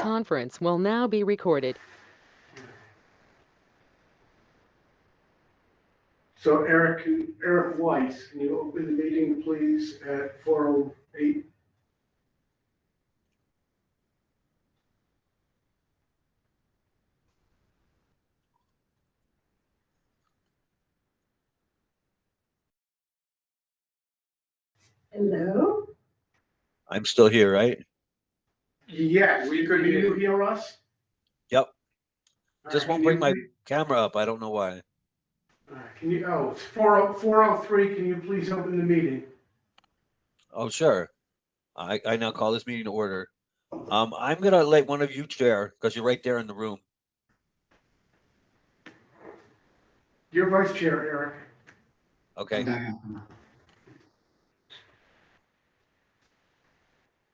conference will now be recorded. So Eric Weiss, can you open the meeting, please, at 4:08? Hello? I'm still here, right? Yes, can you hear us? Yep. All Just right, won't can bring you my camera up. I don't know why. Can you, it's 4:03, can you please open the meeting? Oh, sure. I now call this meeting to order. I'm gonna let one of you chair because you're right there in the room. You're vice chair, Eric. Okay.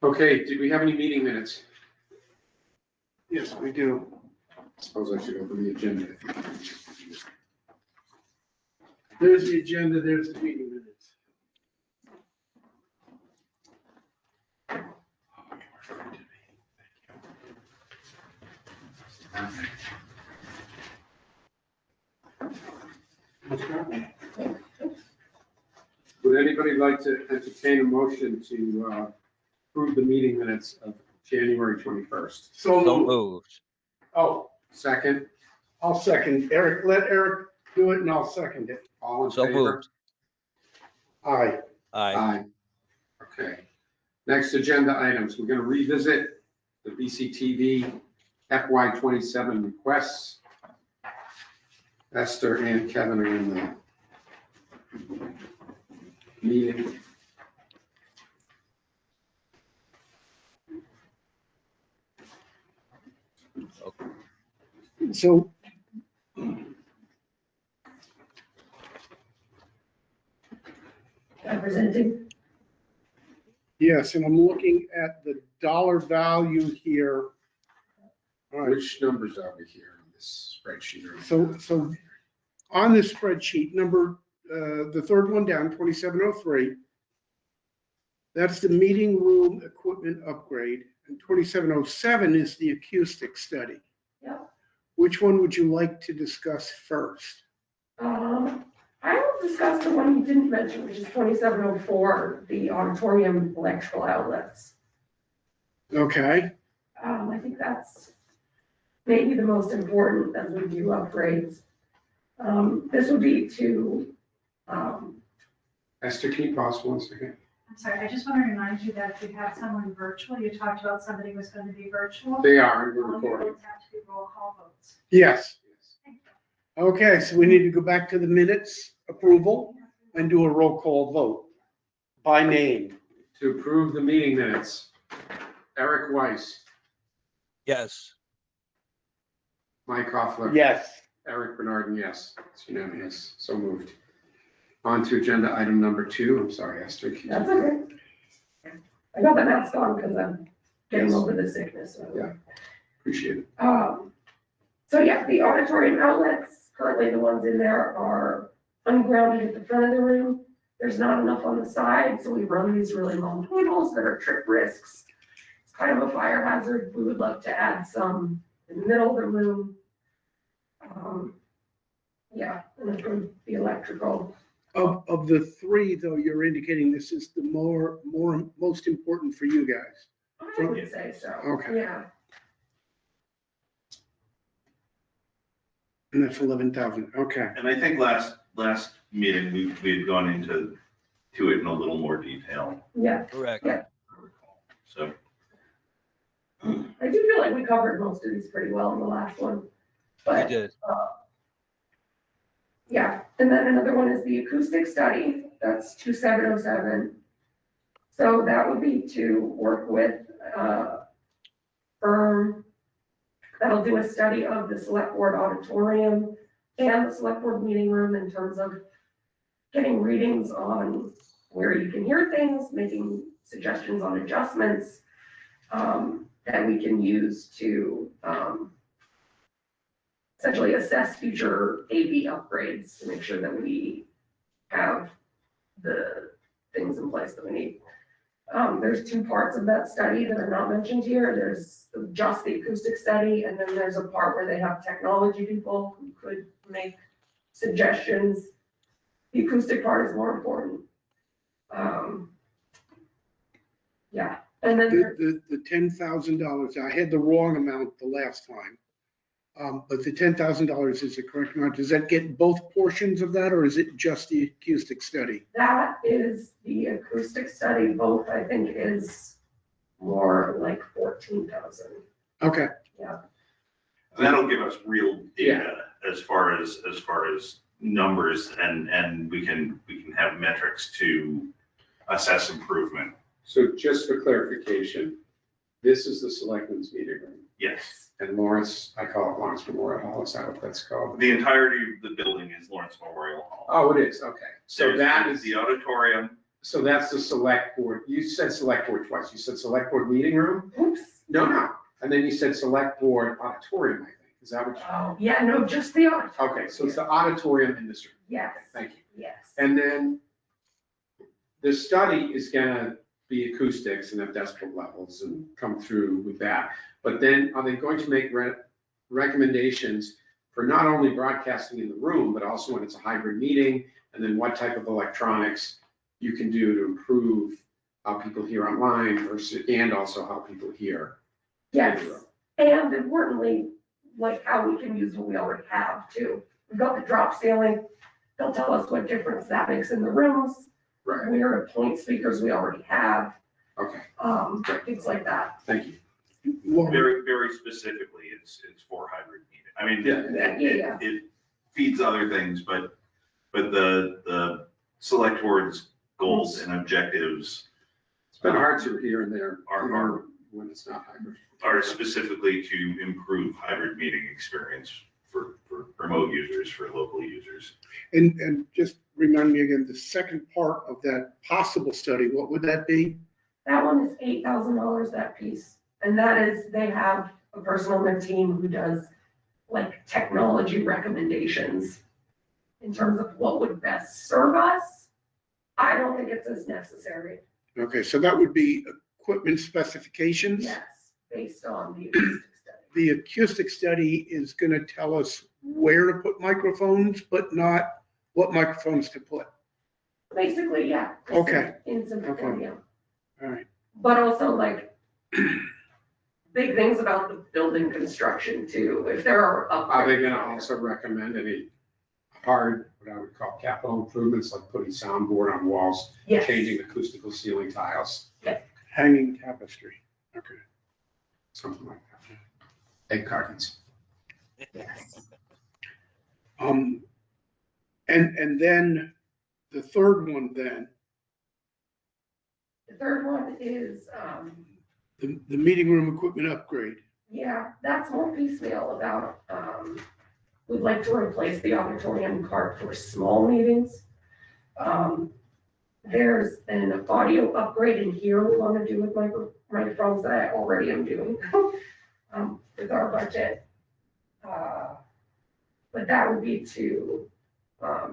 Okay, did we have any meeting minutes? Yes, we do. I suppose I should open the agenda. There's the agenda, there's the meeting minutes. Would anybody like to entertain a motion to approve the meeting minutes of January 21st? So moved. moved. Oh, Second, I'll second. Eric, let Eric do it and I'll second it. all in So favor? moved. Aye. Aye. Okay. Next agenda items, we're gonna revisit the BCTV FY 27 requests. Esther and Kevin are in the meeting. So Representing? yes, and I'm looking at the dollar value here. All right, Which numbers are we here on this spreadsheet? so on this spreadsheet, the third one down, 2703, that's the meeting room equipment upgrade, and 2707 is the acoustic study. Yep. Which one would you like to discuss first? I will discuss the one you didn't mention, which is 2704, the auditorium electrical outlets. Okay, I think that's maybe the most important as we do upgrades. This would be to, Esther, can you pause 1 second? I'm sorry, I just want to remind you that if you have someone virtual, you talked about somebody was going to be virtual. They are, and we're All your recording. votes have to be roll call votes. yes. Thank you. Okay, so we need to go back to the minutes approval and do a roll call vote by name. To approve the meeting minutes, Eric Weiss, Yes. Mike Hoffler. Yes. Eric Bernard, yes. It's unanimous. So moved. On to agenda item number 2. I'm sorry, Esther. that's okay. I got the mask on because I'm getting Yes. over the sickness. So. Yeah. Appreciate it. So yeah, the auditorium outlets, currently the ones in there are ungrounded at the front of the room. There's not enough on the side, so we run these really long cables that are trip risks. It's kind of a fire hazard. We would love to add some in the middle of the room. Yeah, and improve the electrical. Of the three, though, you're indicating this is the most important for you guys. I would say so. Okay. Yeah. And that's 11,000, okay. And I think last meeting, we had gone into it in a little more detail. Yeah. Correct. Yeah. So, I do feel like we covered most of these pretty well in the last one. We But did. yeah, and then another one is the acoustic study, that's 2707. So that would be to work with a firm that'll do a study of the select board auditorium and the select board meeting room in terms of getting readings on where you can hear things, making suggestions on adjustments that we can use to essentially assess future AV upgrades to make sure that we have the things in place that we need. There's two parts of that study that are not mentioned here. There's just the acoustic study, and then there's a part where they have technology people who could make suggestions. The acoustic part is more important. Yeah, and then there, The $10,000, I had the wrong amount the last time. But the $10,000 is the correct amount. Does that get both portions of that, or is it just the acoustic study? that is the acoustic study, both I think is more like 14,000. Okay, That'll give us real data as far as numbers and we can have metrics to assess improvement. So just for clarification, this is the selectmen's meeting room. Yes. And Lawrence, I call it Lawrence Memorial Hall, is that what that's called? The entirety of the building is Lawrence Memorial Hall. Oh, it is, okay. So There's that is, the auditorium. so that's the select board, you said select board twice, you said select board meeting room? Oops. No, and then you said select board auditorium, I think, is that what you? Oh, yeah, no, just the auditorium. Okay, so it's the auditorium in this room. Yes, Thank you. yes. And then the study is gonna be acoustics and at decibel levels and come through with that. But then are they going to make recommendations for not only broadcasting in the room, but also when it's a hybrid meeting? And then what type of electronics you can do to improve how people hear online versus, and also how people hear. Yes, and importantly, like how we can use what we already have too. We've got the drop ceiling. They'll tell us what difference that makes in the rooms. Right, We're point speakers we already have, okay, things like that. thank you. well, Very, very specifically, it's for hybrid meeting. I mean, Yeah. it feeds other things, but the select board's goals and objectives It's been hard to hear in there Are- when it's not hybrid. are specifically to improve hybrid meeting experience for remote users, for local users. and just remind me again, the second part of that possible study, what would that be? That one is $8,000, that piece. And that is, they have a person on their team who does like technology recommendations in terms of what would best serve us. I don't think it's as necessary. Okay, so that would be equipment specifications? Yes, based on the acoustic study. The acoustic study is gonna tell us where to put microphones, but not what microphones to put. Basically, yeah. Okay. In some, Okay. yeah. All right, But also like big things about the building construction too, if there are. Are they gonna also recommend any hard, what I would call capital improvements, like putting soundboard on walls, Yes. changing acoustical ceiling tiles, hanging tapestry, okay. something like that? Egg cartons. Yes. And then the third one then, The third one is, the meeting room equipment upgrade. yeah, that's more piecemeal about, we'd like to replace the auditorium part for small meetings. There's an audio upgrade in here we want to do with microphones that I already am doing with our budget. But that would be to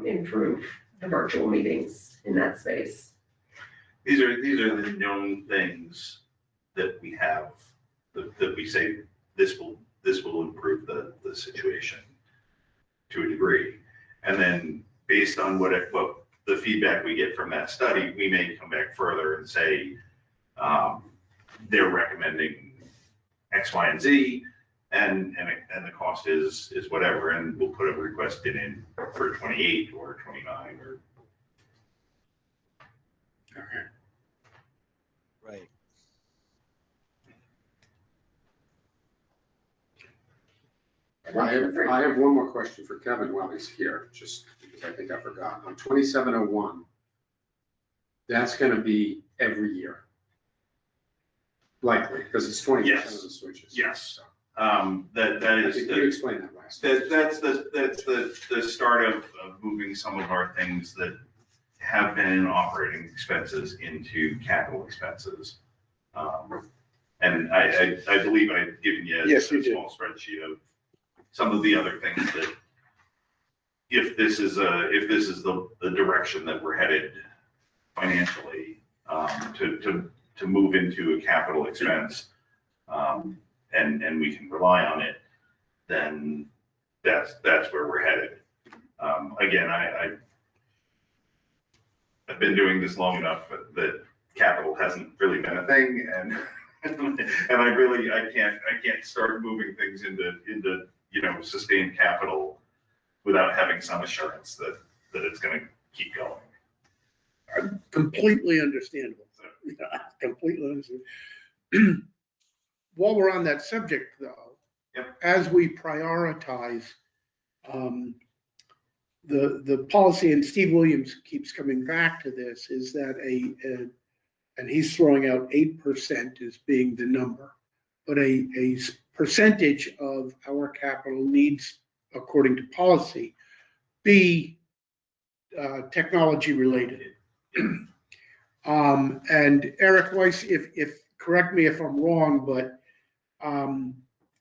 improve the virtual meetings in that space. These are the known things that we have, that we say, this will improve the situation to a degree. And then based on what the feedback we get from that study, we may come back further and say, they're recommending X, Y, and Z, and the cost is whatever, and we'll put a request in for 28 or 29 or. Okay. Right. I have one more question for Kevin while he's here, just because I think I forgot. On 2701, that's gonna be every year. Likely, because it's 20% of Yes. the switches. Yes. So, That I is, think you explained that last. time. that's the start of moving some of our things that have been in operating expenses into capital expenses. And I believe I've given you a Yes, you did. small spreadsheet of some of the other things that, if this is the direction that we're headed financially, to to move into a capital expense, and we can rely on it, then that's where we're headed. Again, I've been doing this long enough that capital hasn't really been a thing, and I can't start moving things into sustained capital without having some assurance that it's going to keep going. Completely understandable. Completely understandable. While we're on that subject, though, Yep. as we prioritize the policy, and Steve Williams keeps coming back to this, is that and he's throwing out 8% as being the number, but a percentage of our capital needs, according to policy, be technology think and Eric Weiss, if correct me if I'm wrong, but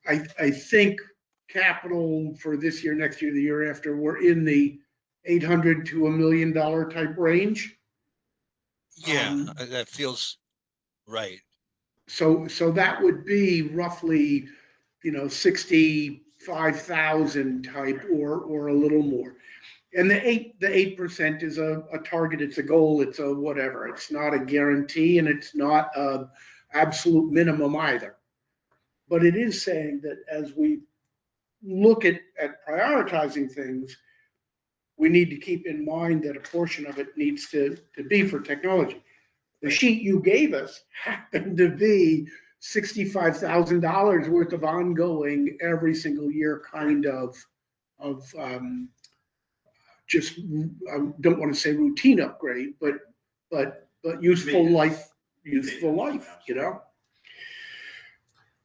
I think capital for this year, next year, the year after, we're in the 800 to $1 million type range. Yeah, that feels right. So that would be roughly, 65,000 type or a little more. And the 8% is a target, it's a goal, it's a whatever. It's not a guarantee and it's not a absolute minimum either. But it is saying that as we look at prioritizing things, we need to keep in mind that a portion of it needs to be for technology. The sheet you gave us happened to be $65,000 worth of ongoing every single year kind of just, I don't want to say routine upgrade, but useful life,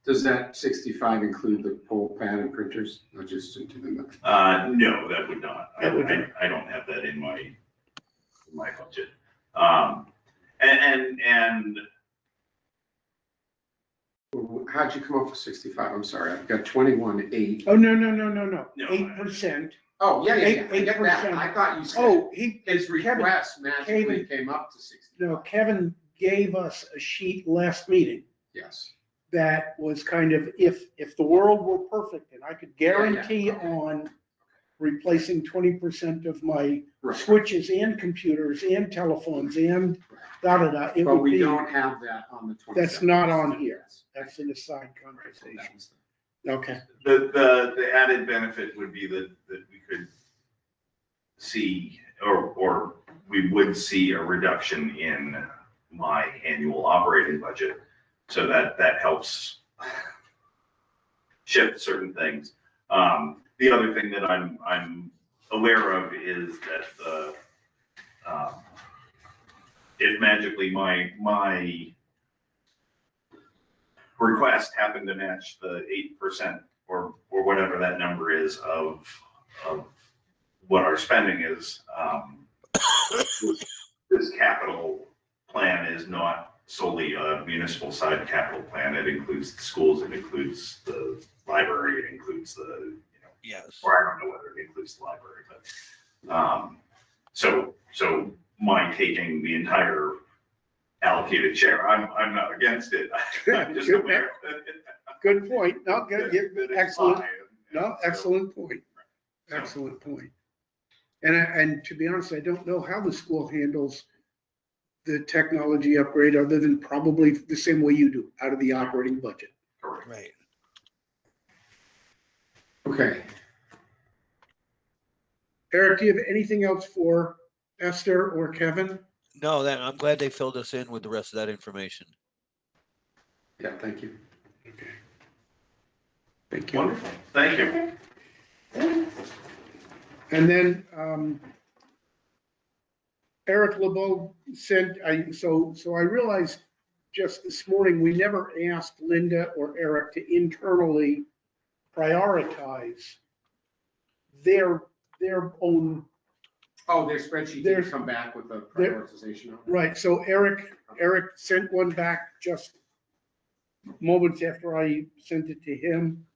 Does that 65 include the poll pad and printers, not just into the? No, that would not. I don't have that in my budget. And How'd you come up with 65? I'm sorry, I've got 21.8. Oh, no, 8%. Oh, yeah. I get 8%. that. I thought you said Oh, his request magically came up to 60. No, Kevin gave us a sheet last meeting Yes. that was kind of, if the world were perfect and I could guarantee on replacing 20% of my Right. switches and computers and telephones and da-da-da, it But would we be, don't have that on the 27th. that's not on here. That's an aside conversation. Okay. the added benefit would be that we could see, or we would see a reduction in my annual operating budget. So that helps shift certain things. The other thing that I'm aware of is that if magically my request happened to match the 8% or whatever that number is of what our spending is, this capital plan is not solely a municipal side capital plan. It includes the schools, it includes the library, it includes the, Yes. or I don't know whether it includes the library, but so my taking the entire allocated share, I'm not against it. I'm just aware that Good point. No, good, that it's excellent. high, No, so- excellent point. so- Excellent point. And to be honest, I don't know how the school handles the technology upgrade other than probably the same way you do, out of the operating budget. Correct. Right. Okay. Eric, do you have anything else for Esther or Kevin? No, I'm glad they filled us in with the rest of that information. Yeah, thank you. Thank you. Wonderful. Thank you. And then Eric LeBeau sent, so I realized just this morning, we never asked Linda or Eric to internally prioritize their own, Oh, their spreadsheet There's- did come back with a there- prioritization. right, so Eric sent one back just moments after I sent it to him.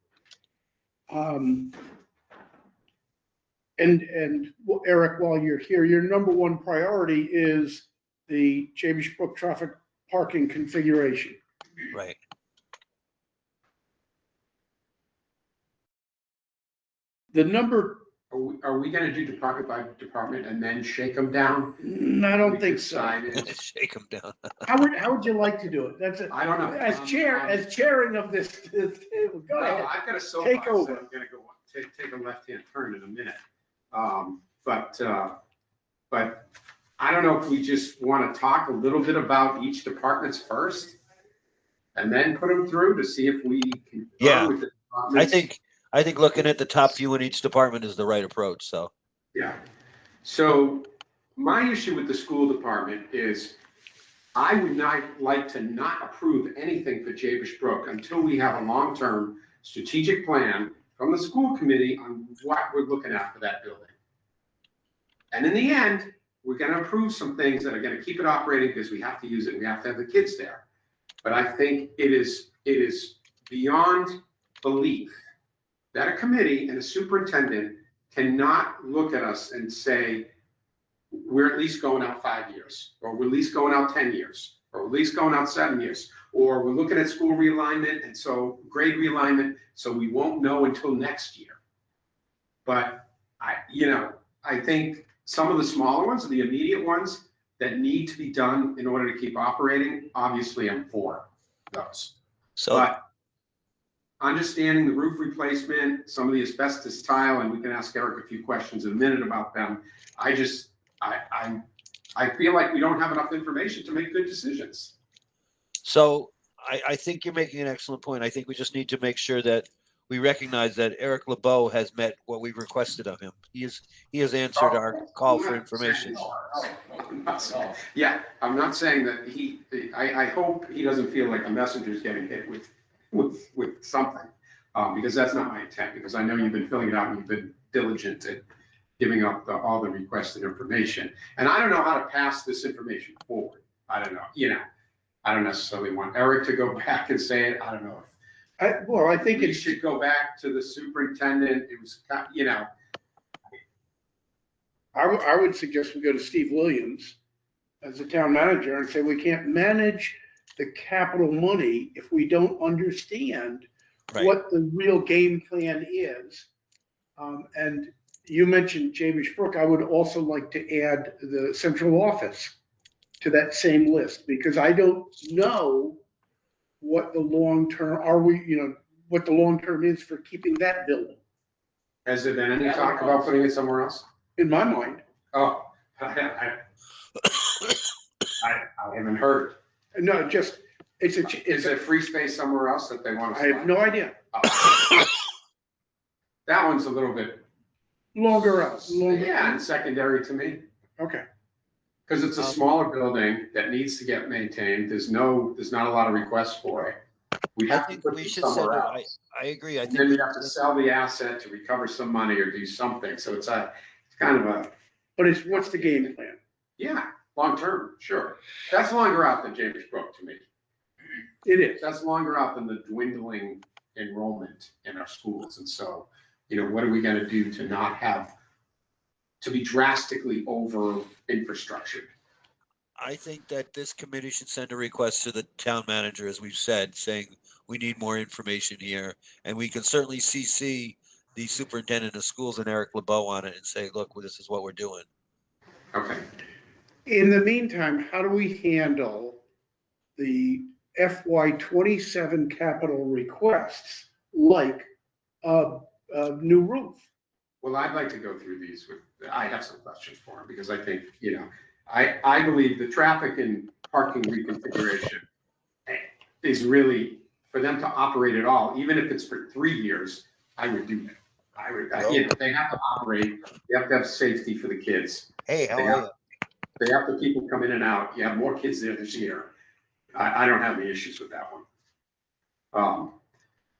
And well, Eric, while you're here, your number one priority is the Chambers Brook Traffic parking configuration. Right. The number, Are we gonna do department by department and then shake them down? I don't We think so. decided- Shake them down. How would you like to do it? That's it. I don't know. As chairing of this table, go Well, ahead. I've got a Take soapbox that over. I'm gonna go, take a left-hand turn in a minute. But I don't know if we just want to talk a little bit about each department's first and then put them through to see if we can. Yeah. with the departments. I think looking at the top few in each department is the right approach, so. Yeah. So my issue with the school department is I would not like to not approve anything for Jabesh Brook until we have a long-term strategic plan from the school committee on what we're looking at for that building. And in the end, we're gonna approve some things that are gonna keep it operating because we have to use it, and we have to have the kids there. But I think it is beyond belief that a committee and a superintendent cannot look at us and say, we're at least going out 5 years, or we're at least going out 10 years, or at least going out 7 years, or we're looking at school realignment and so grade realignment, so we won't know until next year. But I think some of the smaller ones, the immediate ones that need to be done in order to keep operating, obviously I'm for those. So, But understanding the roof replacement, some of the asbestos tile, and we can ask Eric a few questions in a minute about them. I feel like we don't have enough information to make good decisions. so I think you're making an excellent point. I think we just need to make sure that we recognize that Eric LeBeau has met what we've requested of him. He has answered our call for information. Yeah, I'm not saying that I hope he doesn't feel like the messenger's getting hit with something, because that's not my intent, because I know you've been filling it out and you've been diligent at giving up all the requested information. And I don't know how to pass this information forward. I don't know, I don't necessarily want Eric to go back and say it. I don't know. I think We it should go back to the superintendent. It was, I would suggest we go to Steve Williams as the town manager and say, we can't manage the capital money if we don't understand Right. what the real game plan is. And you mentioned Jabesh Brook. I would also like to add the central office to that same list, because I don't know what the long-term, what the long-term is for keeping that building, has there been any talk about putting it somewhere else? in my mind. Oh, I haven't heard. No, just, Is there free space somewhere else that they want to? I have no idea. That one's a little bit, Longer. yeah, and secondary to me, Okay. because it's a smaller building that needs to get maintained. There's not a lot of requests for it. We I have to think put we it should send somewhere it. else. I agree. I And think then you have to sell the asset to recover some money or do something. So it's kind of a, But what's the game plan? yeah, long term, sure. That's longer out than Jabesh Brook to me. It is. That's longer out than the dwindling enrollment in our schools. And so, what are we gonna do to not have, to be drastically over infrastructure? I think that this committee should send a request to the town manager, as we've said, saying we need more information here. And we can certainly CC the superintendent of schools and Eric LeBeau on it and say, look, well, this is what we're doing. Okay. In the meantime, how do we handle the FY27 capital requests, like a new roof? Well, I'd like to go through these I have some questions for him because I think, I believe the traffic and parking reconfiguration is really, for them to operate at all, even if it's for 3 years, I would do that. They have to operate, they have to have safety for the kids. Hey, how They are you? They have the people come in and out. You have more kids there this year. I don't have any issues with that one.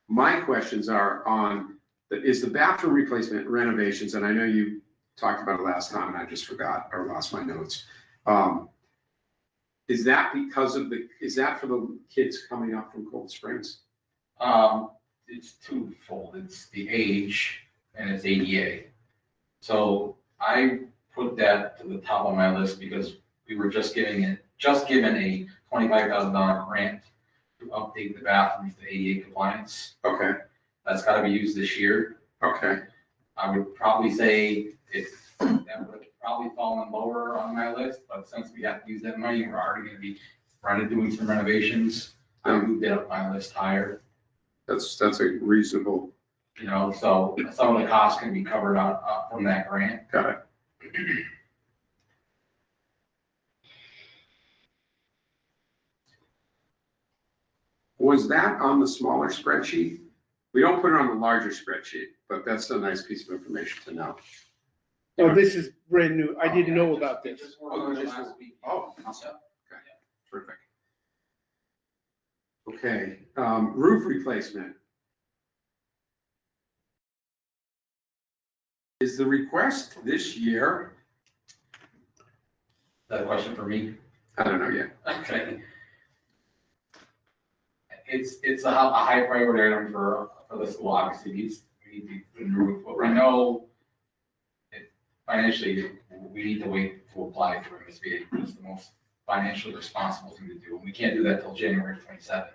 My questions are on, is the bathroom replacement renovations, and I know you talked about it last time and I just forgot or lost my notes. Is that is that for the kids coming up from Cold Springs? It's twofold. It's the age and it's ADA. So I put that to the top of my list because we were just given a $25,000 grant to update the bathrooms to ADA compliance. Okay, That's gotta be used this year. okay, I would probably say that would have probably fallen lower on my list, but since we have to use that money, we're already gonna be doing some renovations. I moved it up my list higher, that's a reasonable, you know, so some of the costs can be covered out from that grant. got it. Was that on the smaller spreadsheet? We don't put it on the larger spreadsheet, but that's a nice piece of information to know. Oh, this is brand new. I didn't know about this. Oh, just last week. Oh, awesome. Okay, terrific. Okay, roof replacement. Is the request this year? Is that a question for me? I don't know yet. Okay. It's a high priority item for the school, obviously, we need the roof, but I know financially, we need to wait to apply for MSBA, it's the most financially responsible thing to do, and we can't do that till January 27th.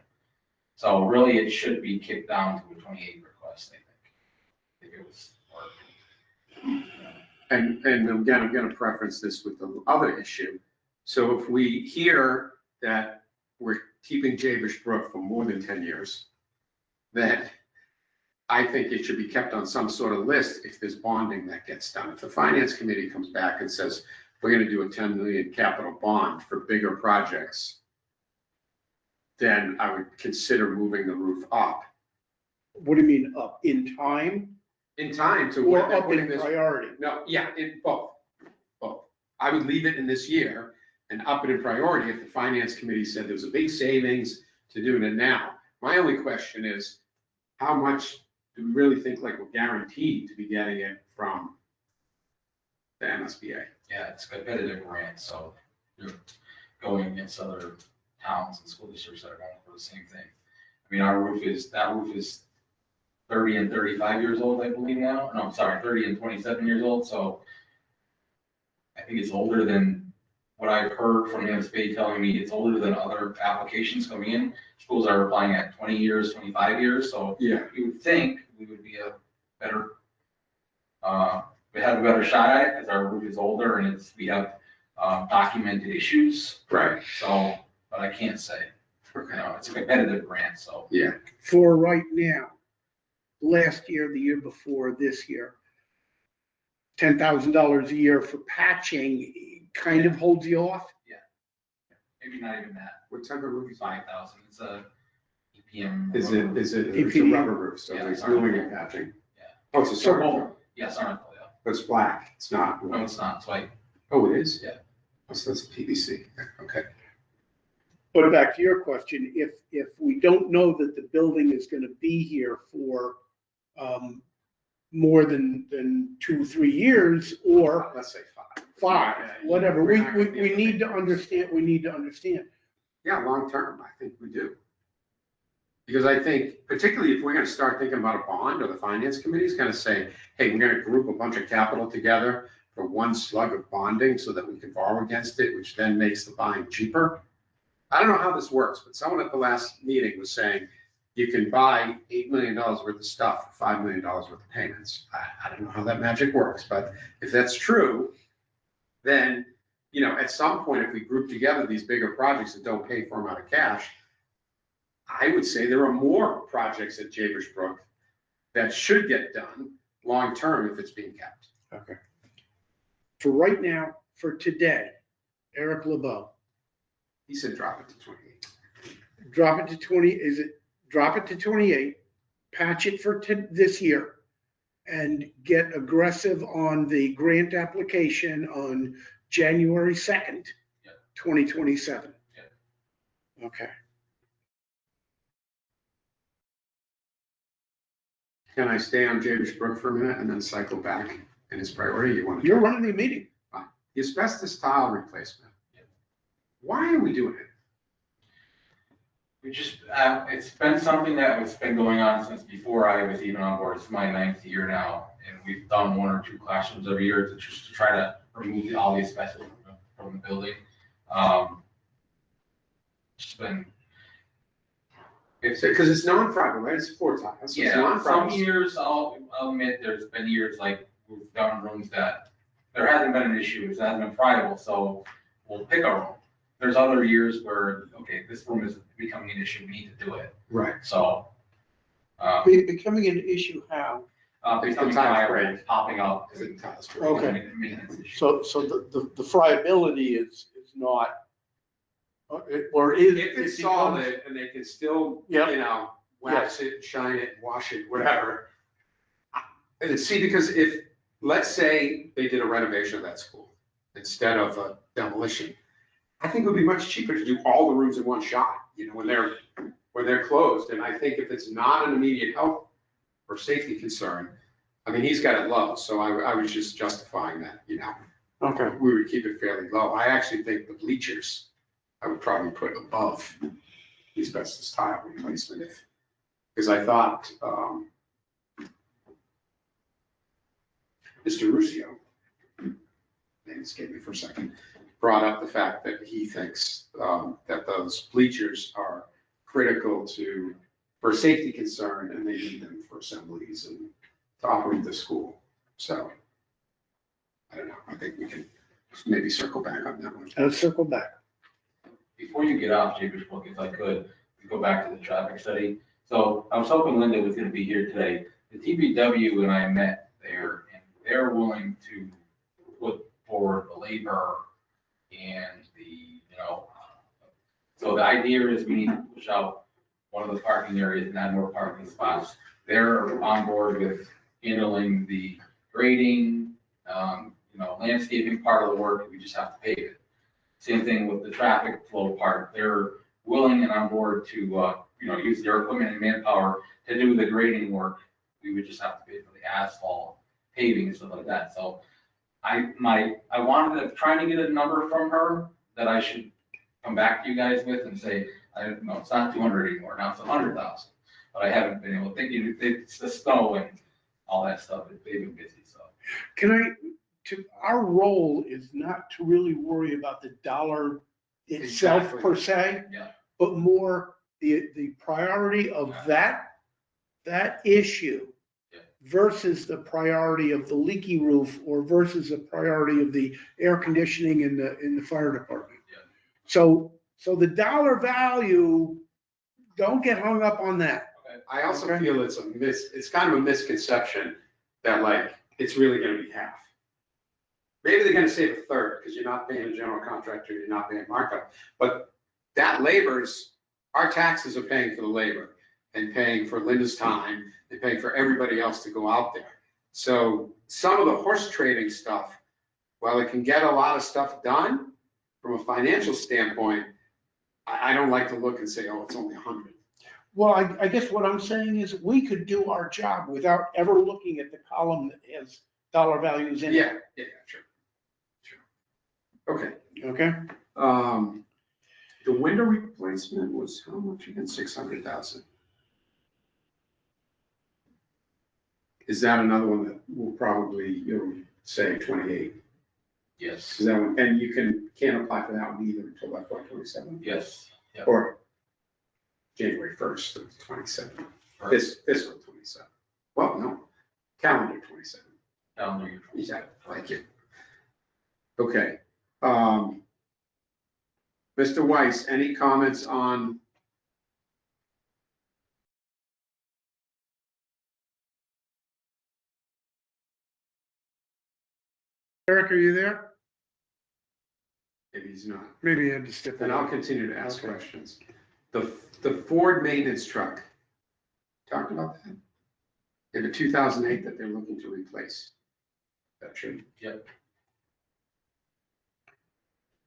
So really, it should be kicked down to a 28 request, I think, if it was. And again, I'm gonna preference this with the other issue. So if we hear that we're keeping Jabesh Brook for more than 10 years, then I think it should be kept on some sort of list if there's bonding that gets done. If the finance committee comes back and says, we're gonna do a 10 million capital bond for bigger projects, then I would consider moving the roof up What do you mean up in time in time to. or up when in this- priority? No, yeah, both. I would leave it in this year and up it in priority if the finance committee said there was a big savings to doing it now. My only question is, how much do we really think like we're guaranteed to be getting it from the MSBA? Yeah, it's a competitive grant, so you're going against other towns and school districts that are going for the same thing. I mean, that roof is 30 and 35 years old, I believe now. No, I'm sorry, 30 and 27 years old, so I think it's older than what I've heard from the MSBA telling me it's older than other applications coming in. Schools are applying at 20 years, 25 years, so Yeah. you would think we would be a better, we have a better shot at it because our roof is older and we have documented issues. Right. So, but I can't say, you know, it's a competitive grant, so. Yeah, For right now, last year, the year before, this year, $10,000 a year for patching kind of holds you off? Maybe not even that, what type of roof is it? 5,000, it's a EPM. Is rubber. it's a EPD. rubber roof, so Yeah, it's sorry. gluing and patching. Yeah. Oh, it's a So- circle, Yes, aren't they? but it's black, it's not. No, it's not, it's white. Oh, it is? Yeah. Oh, so that's PVC, okay. But back to your question, if we don't know that the building is gonna be here for, more than 2-3 years, or Let's say 5. 5, whatever, We're we not gonna be able to need make to it. understand. Yeah, long term, I think we do. Because I think, particularly if we're gonna start thinking about a bond, or the finance committee is gonna say, hey, we're gonna group a bunch of capital together for one slug of bonding so that we can borrow against it, which then makes the buying cheaper. I don't know how this works, but someone at the last meeting was saying, you can buy $8 million worth of stuff for $5 million worth of payments. I don't know how that magic works, but if that's true, then, you know, at some point, if we group together these bigger projects that don't pay for them out of cash, I would say there are more projects at Jabesh Brook that should get done long-term if it's being kept. Okay. For right now, for today, Eric LeBeau, He said drop it to 28. drop it to 20, drop it to 28, patch it for this year, and get aggressive on the grant application on January 2nd, Yeah. 2027. Yeah. Okay. Can I stay on Jabesh Brook for a minute and then cycle back in his priority? You want to? You're running the meeting. The asbestos tile replacement. Yeah. Why are we doing it? We just, it's been something that has been going on since before I was even on board. It's my 9th year now, and we've done 1 or 2 classrooms every year to just to try to remove all the asbestos from the building. It's been, Because it's non-fiber, right? It's four tiles. So it's yeah, some non-fiber. years, I'll admit, there's been years like we've done rooms that there hasn't been an issue, it hasn't been friable, so we'll pick a room. There's other years where, okay, this room is becoming an issue, we need to do it, Right. so. Becoming an issue how? Becoming tiles friable, break. popping up. Because the tiles break. Okay. becoming a maintenance issue. So the friability is not, or is. If it's it becomes- solid and they can still, Yeah. you know, wax it, shine it, wash it, whatever. And see, because if, let's say they did a renovation of that school instead of a demolition, I think it would be much cheaper to do all the rooms in one shot, you know, when they're closed. And I think if it's not an immediate health or safety concern, I mean, he's got it low, so I was just justifying that, you know. Okay. We would keep it fairly low. I actually think the bleachers, I would probably put above the asbestos tile replacement if, because I thought, Mr. Ruscio, name escaped me for a second, brought up the fact that he thinks, that those bleachers are critical for safety concern, and they need them for assemblies and to operate the school. So, I don't know, I think we can maybe circle back on that one. Let's circle back. Before you get off Jacob's Book, if I could, to go back to the traffic study. So I was hoping Linda was gonna be here today. The TBW and I met there, and they're willing to put forward the labor and so the idea is we need to push out one of the parking areas and add more parking spots. They're on board with handling the grading, landscaping part of the work, we just have to pave it. Same thing with the traffic flow part. They're willing and on board to, use their equipment and manpower to do the grading work. We would just have to pay for the asphalt, paving and stuff like that. So I wanted to try to get a number from her that I should come back to you guys with and say, no, it's not 200 anymore. Now it's 100,000. But I haven't been able to think, it's the snow and all that stuff. They've been busy, so. Our role is not to really worry about the dollar itself Exactly. per se, Yeah. but more the priority of that issue Yeah. versus the priority of the leaky roof or versus the priority of the air conditioning in the fire department. Yeah. So the dollar value, don't get hung up on that. I also Okay. feel it's kind of a misconception that like, it's really gonna be half. Maybe they're gonna save a third, because you're not paying a general contractor, you're not paying markup, but that our taxes are paying for the labor and paying for Linda's time and paying for everybody else to go out there. So some of the horse trading stuff, while it can get a lot of stuff done from a financial standpoint, I don't like to look and say, oh, it's only 100. Well, I guess what I'm saying is we could do our job without ever looking at the column that has dollar values in it. Yeah, sure. Okay. Okay? The window replacement was how much again? 600,000. Is that another one that will probably, say 28? Yes. Is that one, and you can't apply for that one either until FY 27? Yes. Yep. Or January 1st of 27, fiscal 27. Well, no, calendar 27. Calendar year. Exactly, thank you. Okay. Mr. Weiss, any comments on? Eric, are you there? Maybe he's not. Maybe I had to step in. Then I'll continue to ask Okay. questions. The Ford maintenance truck, talked about that? In the 2008 that they're looking to replace. That true? Yep.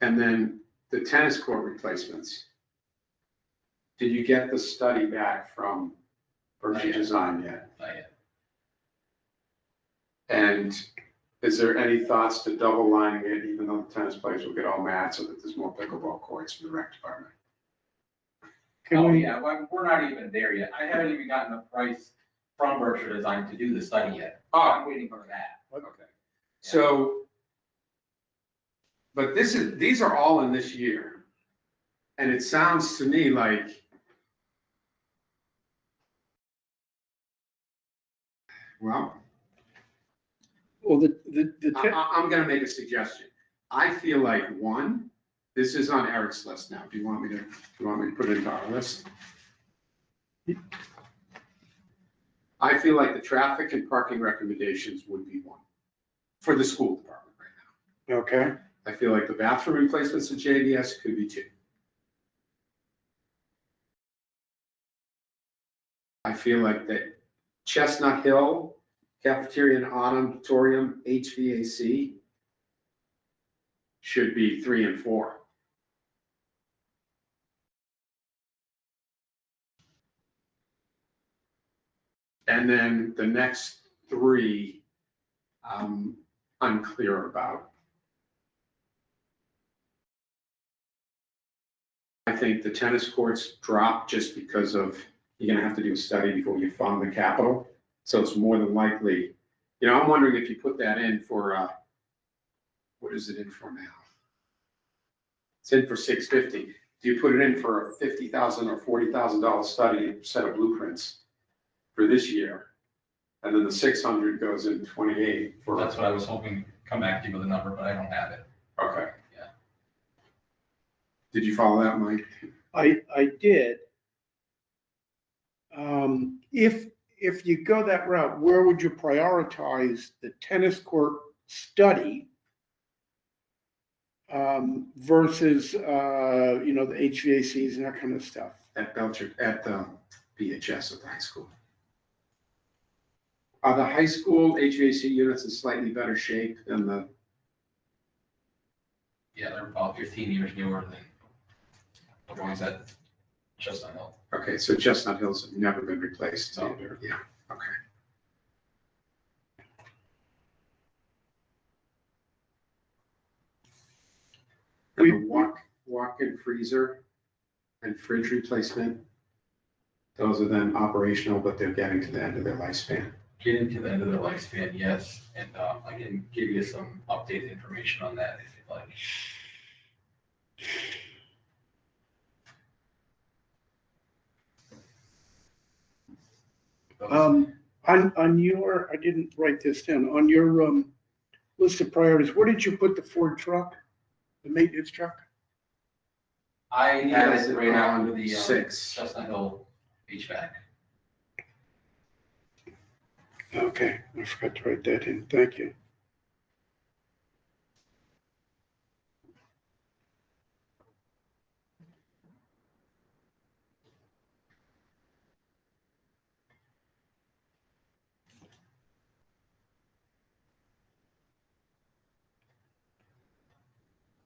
And then the tennis court replacements. Did you get the study back from Not Berkshire yet. Design yet? Not yet. And is there any thoughts to double lining it, even though the tennis players will get all mad so that there's more pickleball courts for the rec department? Can Oh, we, yeah, we're not even there yet. I haven't even gotten a price from Berkshire Design to do the study yet. I'm waiting for that. Okay. So, but these are all in this year. And it sounds to me like, well, Well, the, I'm gonna make a suggestion. I feel like one, this is on Eric's list now. Do you want me to put it into our list? I feel like the traffic and parking recommendations would be one for the school department right okay, now. I feel like the bathroom replacements at JDS could be two. I feel like that Chestnut Hill cafeteria and auditorium HVAC should be 3 and 4. And then the next 3, I'm unclear about. I think the tennis courts drop just because of, you're gonna have to do a study before you fund the capital. So it's more than likely, I'm wondering if you put that in for, what is it in for now? It's in for 650. Do you put it in for a $50,000 or $40,000 study, set of blueprints for this year? And then the 600 goes in 28 for. That's what I was hoping, come back to you with a number, but I don't have it. Okay. Yeah. Did you follow that, Mike? I did. If you go that route, where would you prioritize the tennis court study versus, the HVACs and that kind of stuff? At the BHS at the high school. Are the high school HVAC units in slightly better shape than the? Yeah, they're about 15 years newer than the ones at Chestnut Hill. Okay, so Chestnut Hills have never been replaced. No. Yeah, okay. We- And the walk-in freezer and fridge replacement, those are then operational, but they're getting to the end of their lifespan. Getting to the end of their lifespan, yes, and I can give you some updated information on that if you'd like. On your, I didn't write this down, on your list of priorities, where did you put the Ford truck, the maintenance truck? I have Has it it right now on under the 6? Chestnut Hill HVAC. Okay, I forgot to write that in, thank you.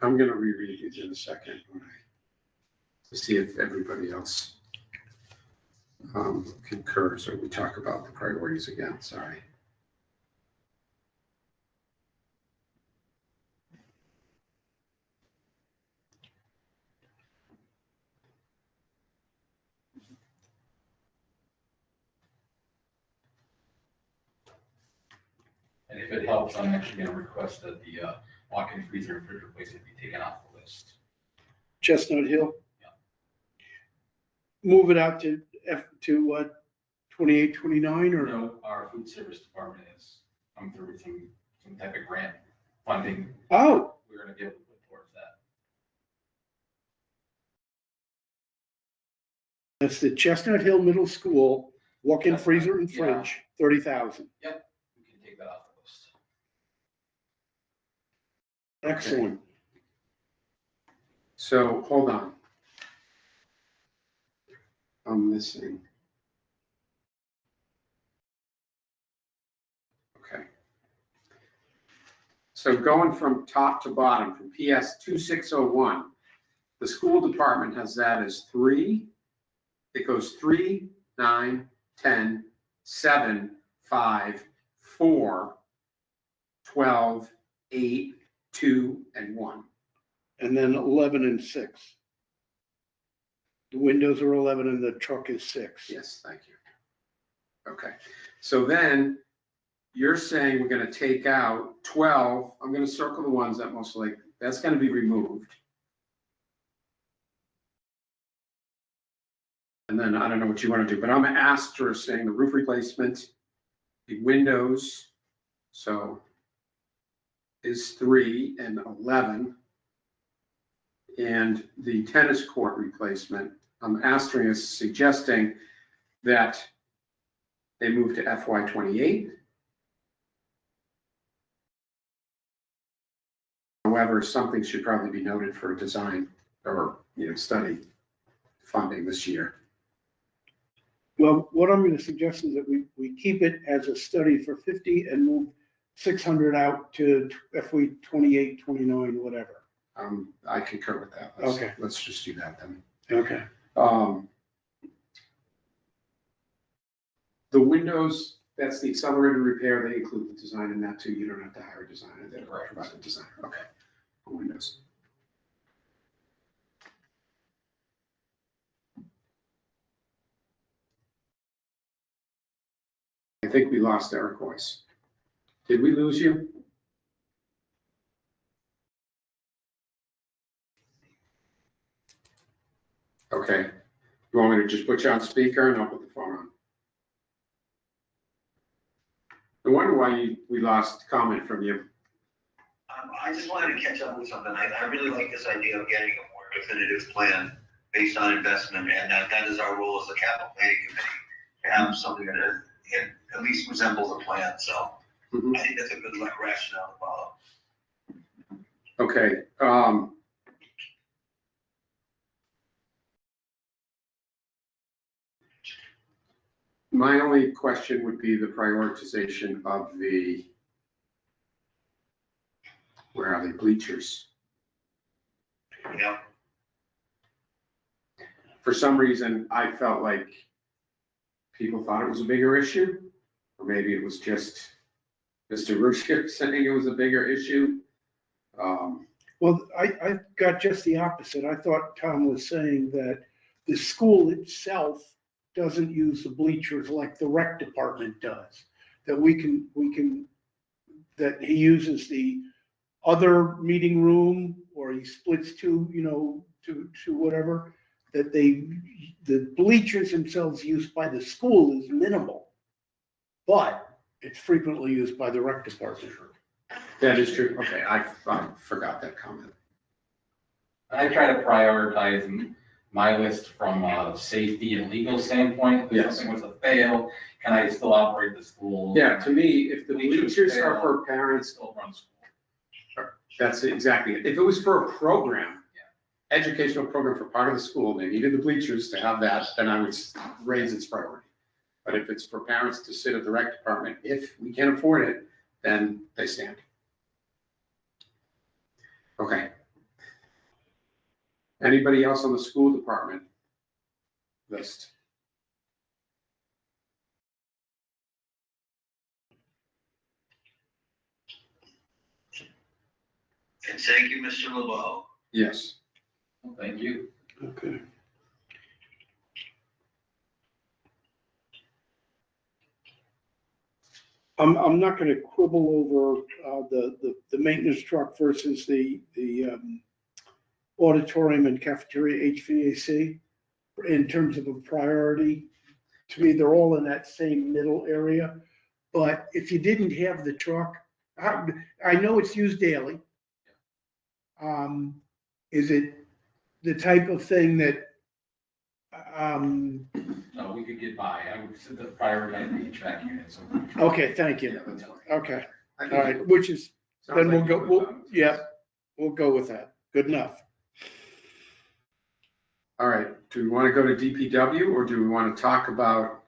I'm gonna reread these in a second to see if everybody else concurs, or we talk about the priorities again, sorry. And if it helps, I'm actually gonna request that the walk-in freezer and fridge replacement be taken off the list. Chestnut Hill? Yeah. Move it out to what, 28, 29, or? No, our food service department has come through with some type of grant funding. Oh, We're gonna be able to put towards that. that's the Chestnut Hill Middle School, walk-in Chestnut, freezer and yeah. fridge, 30,000. We can take that off the list. Excellent. So, hold on. I'm missing. Okay. So going from top to bottom, from PS 2601, the school department has that as 3. It goes 3, 9, 10, 7, 5, 4, 12, 8, 2, and 1. And then 11 and 6. The windows are 11 and the truck is 6. Yes, thank you. Okay, so then you're saying we're gonna take out 12, I'm gonna circle the ones that most likely, that's gonna be removed. And then I don't know what you want to do, but I'm asterisking the roof replacement, the windows, so is 3 and 11. And the tennis court replacement, I'm asterisk suggesting that they move to FY '28. However, something should probably be noted for design or, study funding this year. Well, what I'm going to suggest is that we keep it as a study for 50 and move 600 out to FY '28, '29, whatever. I concur with that. Okay. Let's just do that then. Okay. The windows, that's the accelerated repair, they include the design in that too, you don't have to hire a designer, they provide a designer, okay, for windows. I think we lost Eric Weiss. Did we lose you? Okay, you want me to just put you on speaker and I'll put the phone on? I wonder why we lost comment from you. I just wanted to catch up with something. I really like this idea of getting a more definitive plan based on investment, and that is our role as the capital planning committee, to have something that at least resembles a plan. So I think that's a good rationale to follow. Okay, my only question would be the prioritization of where are they, bleachers? Yeah. For some reason, I felt like people thought it was a bigger issue, or maybe it was just Mr. Rushik saying it was a bigger issue. Well, I got just the opposite. I thought Tom was saying that the school itself doesn't use the bleachers like the rec department does. That that he uses the other meeting room, or he splits to whatever, that the bleachers themselves used by the school is minimal, but it's frequently used by the rec department. That is true. Okay, I forgot that comment. I try to prioritize my list from a safety and legal standpoint. If Yes. something was to fail, can I still operate the school? Yeah, to me, if the bleachers are for parents, Still run school. that's exactly it. If it was for a program, educational program for part of the school, they needed the bleachers to have that, then I would raise its priority. But if it's for parents to sit at the rec department, if we can afford it, then they stand. Okay. Anybody else on the school department list? And thank you, Mr. LeBeau. Yes. Well, thank you. Okay. I'm not going to quibble over the maintenance truck versus the auditorium and cafeteria HVAC in terms of a priority. To me, they're all in that same middle area. But if you didn't have the truck, I know it's used daily. Is it the type of thing that, No, we could get by. I would set the prioritize the HVAC units. okay, thank you. Yeah, that's fine. Okay, I all think right, which is, sounds then like we'll go, you would, we'll go with that. Good enough. All right, do we want to go to DPW or do we want to talk about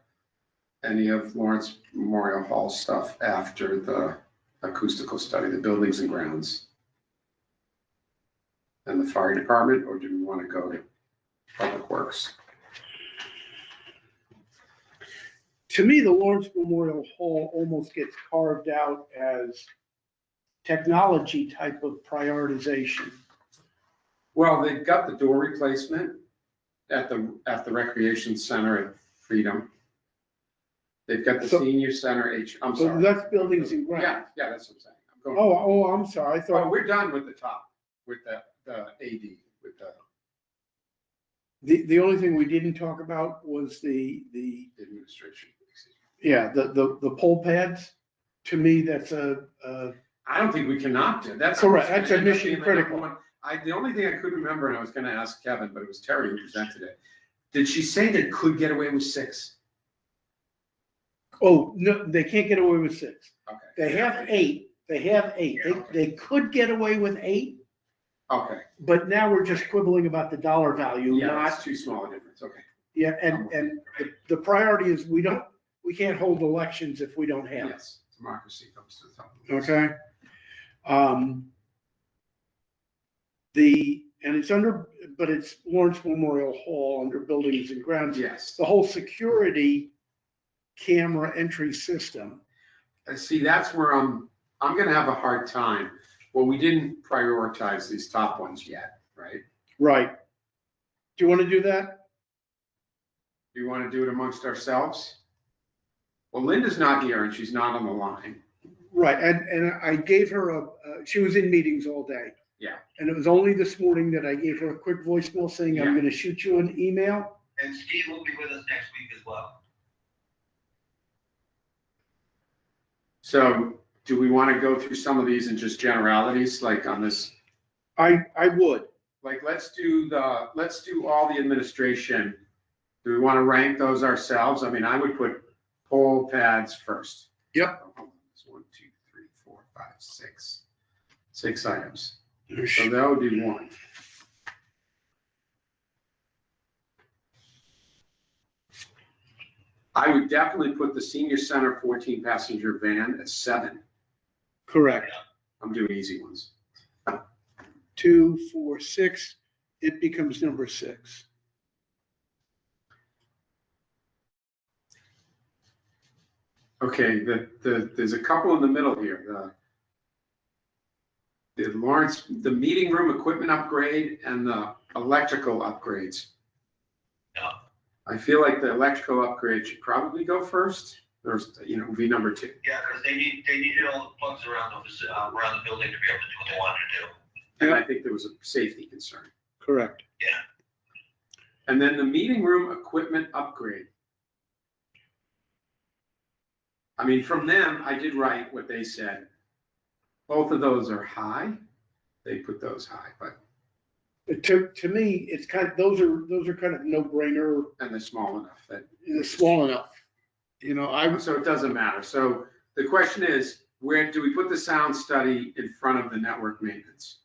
any of Lawrence Memorial Hall stuff after the acoustical study, the buildings and grounds? And the fire department, or do we want to go to Public Works? To me, the Lawrence Memorial Hall almost gets carved out as technology type of prioritization. Well, they've got the door replacement at the recreation center at Freedom. They've got the So- senior center I'm So sorry. that's buildings and grounds. Yeah, that's what I'm saying. I'm going. Oh, I'm sorry. I Oh, thought, we're done with the top, with the AD, with the, The only thing we didn't talk about was the Administration. yeah, the poll pads. To me, that's I don't think we cannot do, that's. Correct. That's a gonna end up mission being the number critical. one. The only thing I couldn't remember, and I was gonna ask Kevin, but it was Terry who presented it. Did she say they could get away with 6? oh, no, they can't get away with 6. Okay, They have 8. They have 8. They could get away with 8, okay. but now we're just quibbling about the dollar value, Yeah, not, that's too small a difference, okay. yeah, and the priority is we can't hold elections if we don't have it. Yes, democracy comes to the top. of the list. Okay. And it's under, but it's Lawrence Memorial Hall under buildings and grounds. Yes, The whole security camera entry system. and see, that's where I'm gonna have a hard time. Well, we didn't prioritize these top ones yet, right? Right. Do you want to do that? Do you wanna do it amongst ourselves? Well, Linda's not here and she's not on the line. Right. And I gave her she was in meetings all day. Yeah. And it was only this morning that I gave her a quick voicemail saying, I'm Yeah. going to shoot you an email. And Steve will be with us next week as well. So do we wanna go through some of these in just generalities, like on this? I would. Like, let's do all the administration. Do we want to rank those ourselves? I mean, I would put poll pads first. Yep. It's 1, 2, 3, 4, 5, 6. 6 items. So that would be 1. I would definitely put the senior center 14 passenger van at 7. Correct. I'm doing easy ones. 2, 4, 6. It becomes number 6. Okay, there's a couple in the middle here. The Lawrence, the meeting room equipment upgrade and the electrical upgrades. Yeah. I feel like the electrical upgrade should probably go first. There's, be number 2. Yeah, because they needed all the plugs around the building to be able to do what they wanted to do. And I think there was a safety concern. Correct. And then the meeting room equipment upgrade. I mean, from them, I did write what they said. Both of those are high. They put those high, but, To me, it's kind of, those are kind of no brainer, and they're small enough that. small enough. So it doesn't matter. So the question is, where do we put the sound study in front of the network maintenance?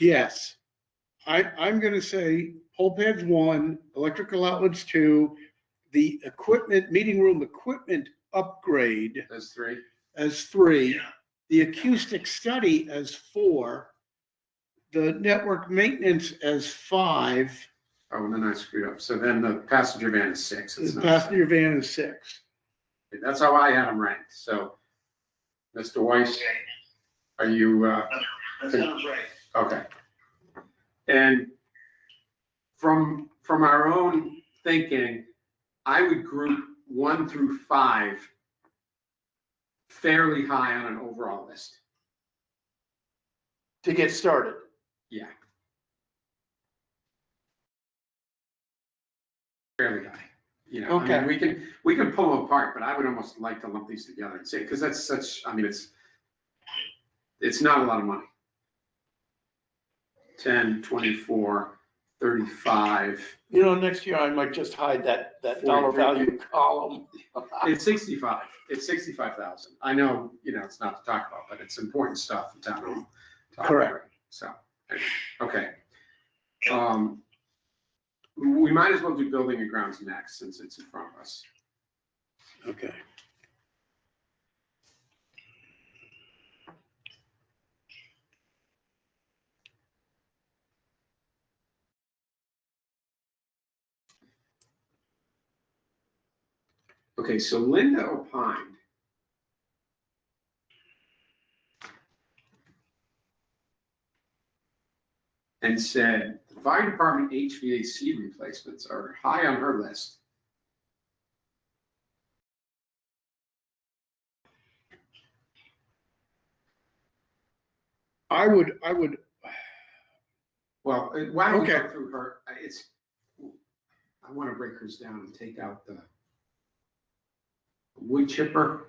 Yes. I'm going to say poll pads 1, electrical outlets 2, the equipment, meeting room equipment upgrade Those 3? as 3, the acoustic study as 4, the network maintenance as 5, Oh, and then I screwed up. So then the passenger van is 6. It's the not passenger van is 6. 7. That's how I had them ranked. So, Mr. Weiss, Okay, are you, that sounds right. okay. And from our own thinking, I would group 1 through 5 fairly high on an overall list. To get started. Yeah. Fairly high, I mean, Okay. we can pull them apart, but I would almost like to lump these together and say, because that's such, I mean, it's not a lot of money. 10, 24, 35, Next year I might just hide that dollar value column. it's 65, it's 65,000. I know, it's not to talk about, but it's important stuff in town hall. Correct. So, okay. We might as well do building and grounds next, since it's in front of us. Okay. Okay, so Linda opined. And said, the fire department HVAC replacements are high on her list. I would, Well, why don't we go Okay. through her, I want to break hers down and take out the wood chipper.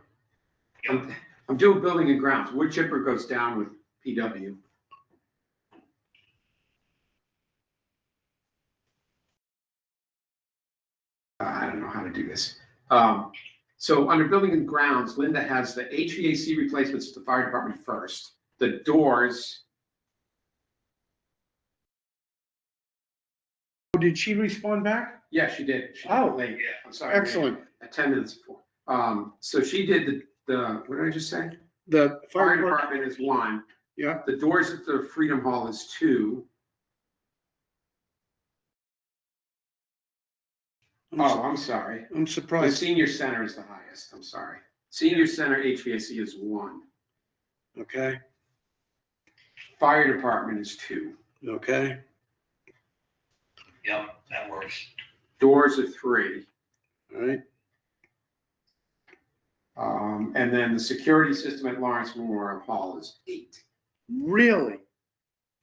I'm doing building and grounds. Wood chipper goes down with PW. I don't know how to do this. So under building and grounds, Linda has the HVAC replacements at the fire department first. The doors, Did she respond back? yeah, she did. She did Oh, late. I'm sorry. Excellent. At 10 minutes before. So she did the, what did I just say? The Fire department is 1. Yeah. The doors at the Freedom Hall is 2. I'm sorry. I'm The surprised. senior center is the highest. I'm sorry. Senior center HVAC is 1. Okay, Fire department is 2. okay, Yep, that works. Doors are 3. all right. And then the security system at Lawrence Memorial Hall is 8. Really?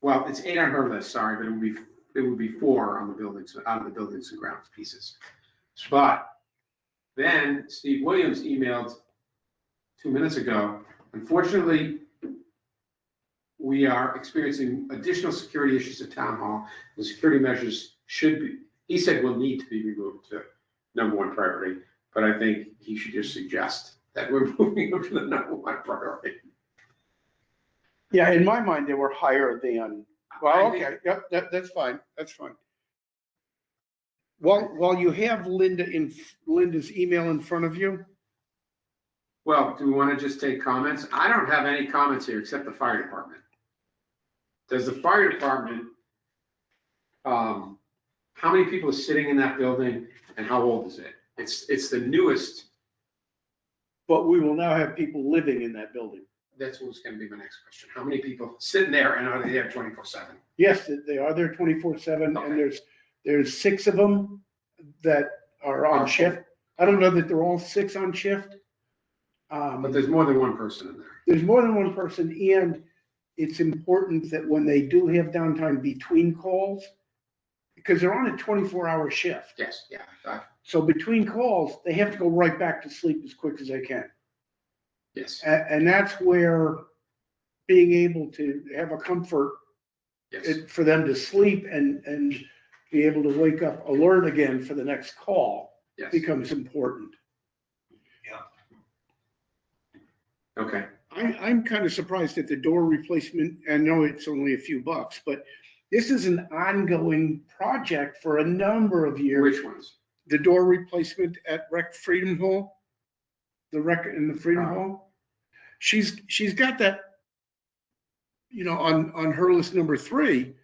Well, it's 8 on her list, sorry, but it would be 4 on the buildings, out of the buildings and grounds pieces. But then Steve Williams emailed 2 minutes ago. Unfortunately, we are experiencing additional security issues at Town Hall. The security measures should be, he said, will need to be removed to #1 priority. But I think he should just suggest that we're moving them to the #1 priority. Yeah, in my mind, they were higher than, I well, think- okay, yep, that's fine, that's fine. While you have Linda's email in front of you, Well, do we want to just take comments? I don't have any comments here except the fire department. Does the fire department, how many people are sitting in that building and how old is it? It's the newest, but we will now have people living in that building. that's what's going to be my next question. How many people sitting there and are they there 24/7? Yes, they are there 24/7, Okay. and there's 6 of them that are on Okay. shift. I don't know that they're all 6 on shift. But there's more than one person in there. There's more than one person, and it's important that when they do have downtime between calls, because they're on a 24-hour shift. Yes, yeah. So between calls, they have to go right back to sleep as quick as they can. Yes, And that's where being able to have a comfort yes. for them to sleep and be able to wake up alert again for the next call Yes. becomes important. Okay. I'm kind of surprised at the door replacement. I know it's only a few bucks, but this is an ongoing project for a number of years. Which ones? The door replacement at Freedom Hall, the rec in the Freedom Hall. She's got that, on her list number 3.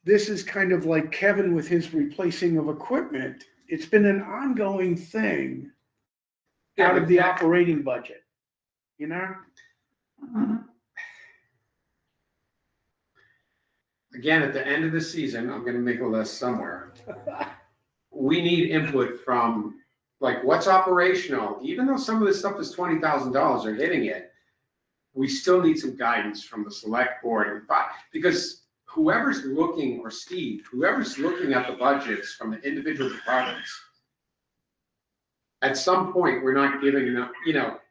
This is kind of like Kevin with his replacing of equipment. It's been an ongoing thing Yeah, out but of the that- operating budget, Again, at the end of the season, I'm gonna make a list somewhere. We need input from, like, what's operational, even though some of this stuff is $20,000 or hitting it, we still need some guidance from the select board, because whoever's looking, or Steve, whoever's looking at the budgets from the individual departments, at some point, we're not giving enough,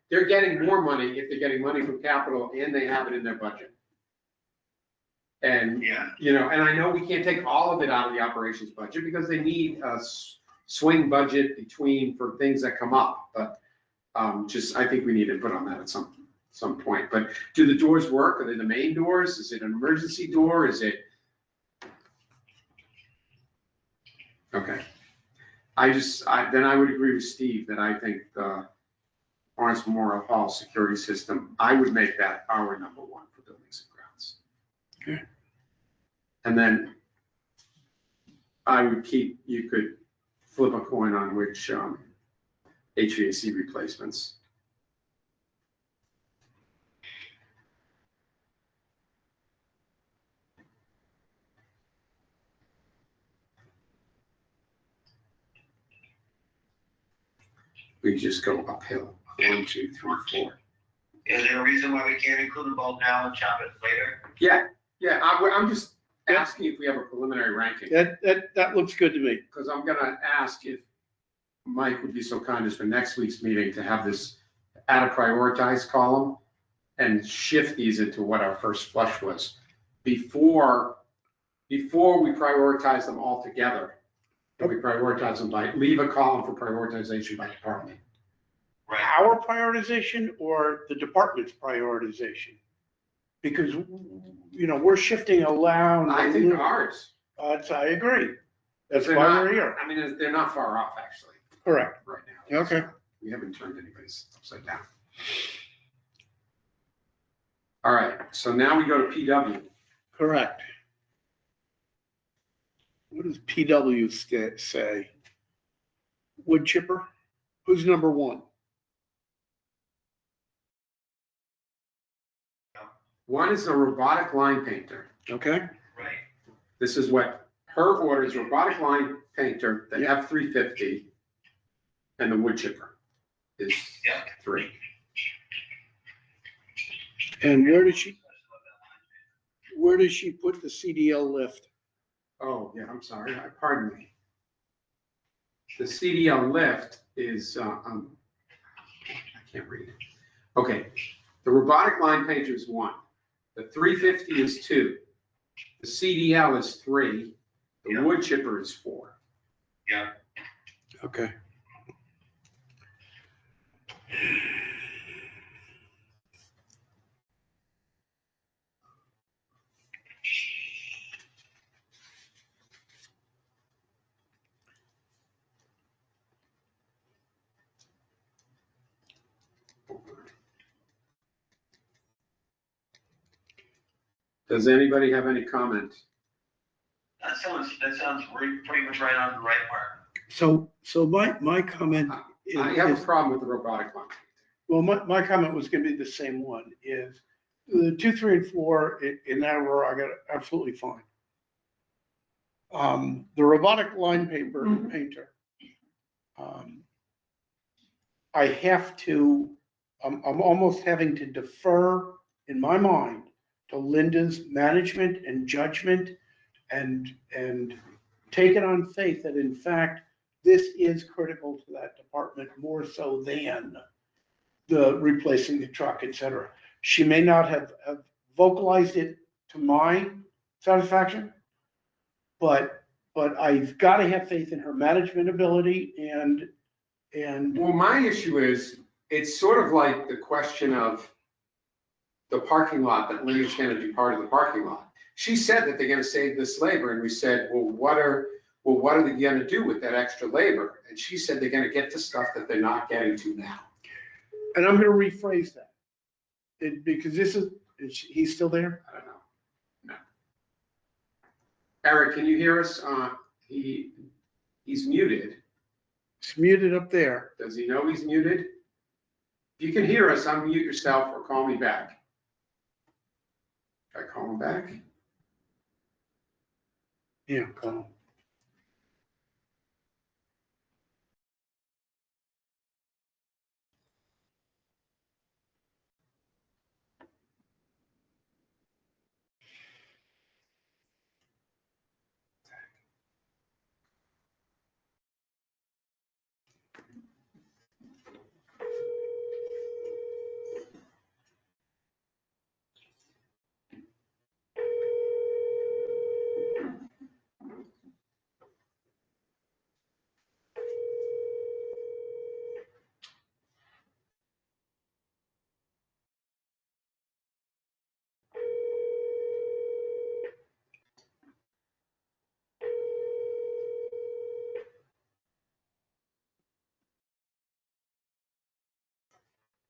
they're getting more money if they're getting money from capital and they have it in their budget. And, Yeah. and I know we can't take all of it out of the operations budget because they need a swing budget for things that come up. But I think we need to put on that at some point. But do the doors work? Are they the main doors? Is it an emergency door? Is it? Okay. Then I would agree with Steve that I think the Lawrence Memorial Hall security system, I would make that our #1 for buildings and grounds. Okay. And then you could flip a coin on which HVAC replacements. We just go uphill, 1, 2, 3, 4. Is there a reason why we can't include them both now and chop it later? Yeah, I'm just, asking if we have a preliminary ranking. That looks good to me. Because I'm gonna ask if Mike would be so kind as for next week's meeting to have this add a prioritized column and shift these into what our first flush was. Before we prioritize them all together, we prioritize them leave a column for prioritization by department. Right. Our prioritization or the department's prioritization? Because, we're shifting around. I think ours. I agree. That's They're why not- we're here. I mean, they're not far off, actually, Correct. right now. Okay. We haven't turned anybody's upside down. All right, so now we go to PW. Correct. What does PW say? Wood chipper? Who's number one? One is a robotic line painter. Okay. Right. This is what her order is, robotic line painter, the Yeah. F-350, and the wood chipper is Yeah. 3. And where does she put the CDL lift? Oh, yeah, I'm sorry, pardon me. The CDL lift is, I can't read. Okay, the robotic line painter is 1. The 350 is 2. The CDL is 3. The Yeah. wood chipper is 4. Yeah. Okay. Does anybody have any comment? That sounds pretty much right on the right mark. So my comment I have a is, problem with the robotic line. well, my comment was gonna be the same one, is the 2, 3, and 4 in that order, I got absolutely fine. The robotic line painter. I have to, I'm almost having to defer in my mind to Linda's management and judgment and take it on faith that in fact, this is critical to that department more so than the replacing the truck, et cetera. She may not have vocalized it to my satisfaction, but I've got to have faith in her management ability and Well, my issue is, it's sort of like the question of the parking lot, that Linda's gonna do part of the parking lot. She said that they're gonna save this labor, and we said, well, what are they gonna do with that extra labor? And she said they're gonna get to stuff that they're not getting to now. and I'm going to rephrase that. Because he's still there? I don't know. No. Eric, can you hear us? He's muted. It's muted up there. Does he know he's muted? If you can hear us, unmute yourself or call me back. Should I call him back? Yeah, call him.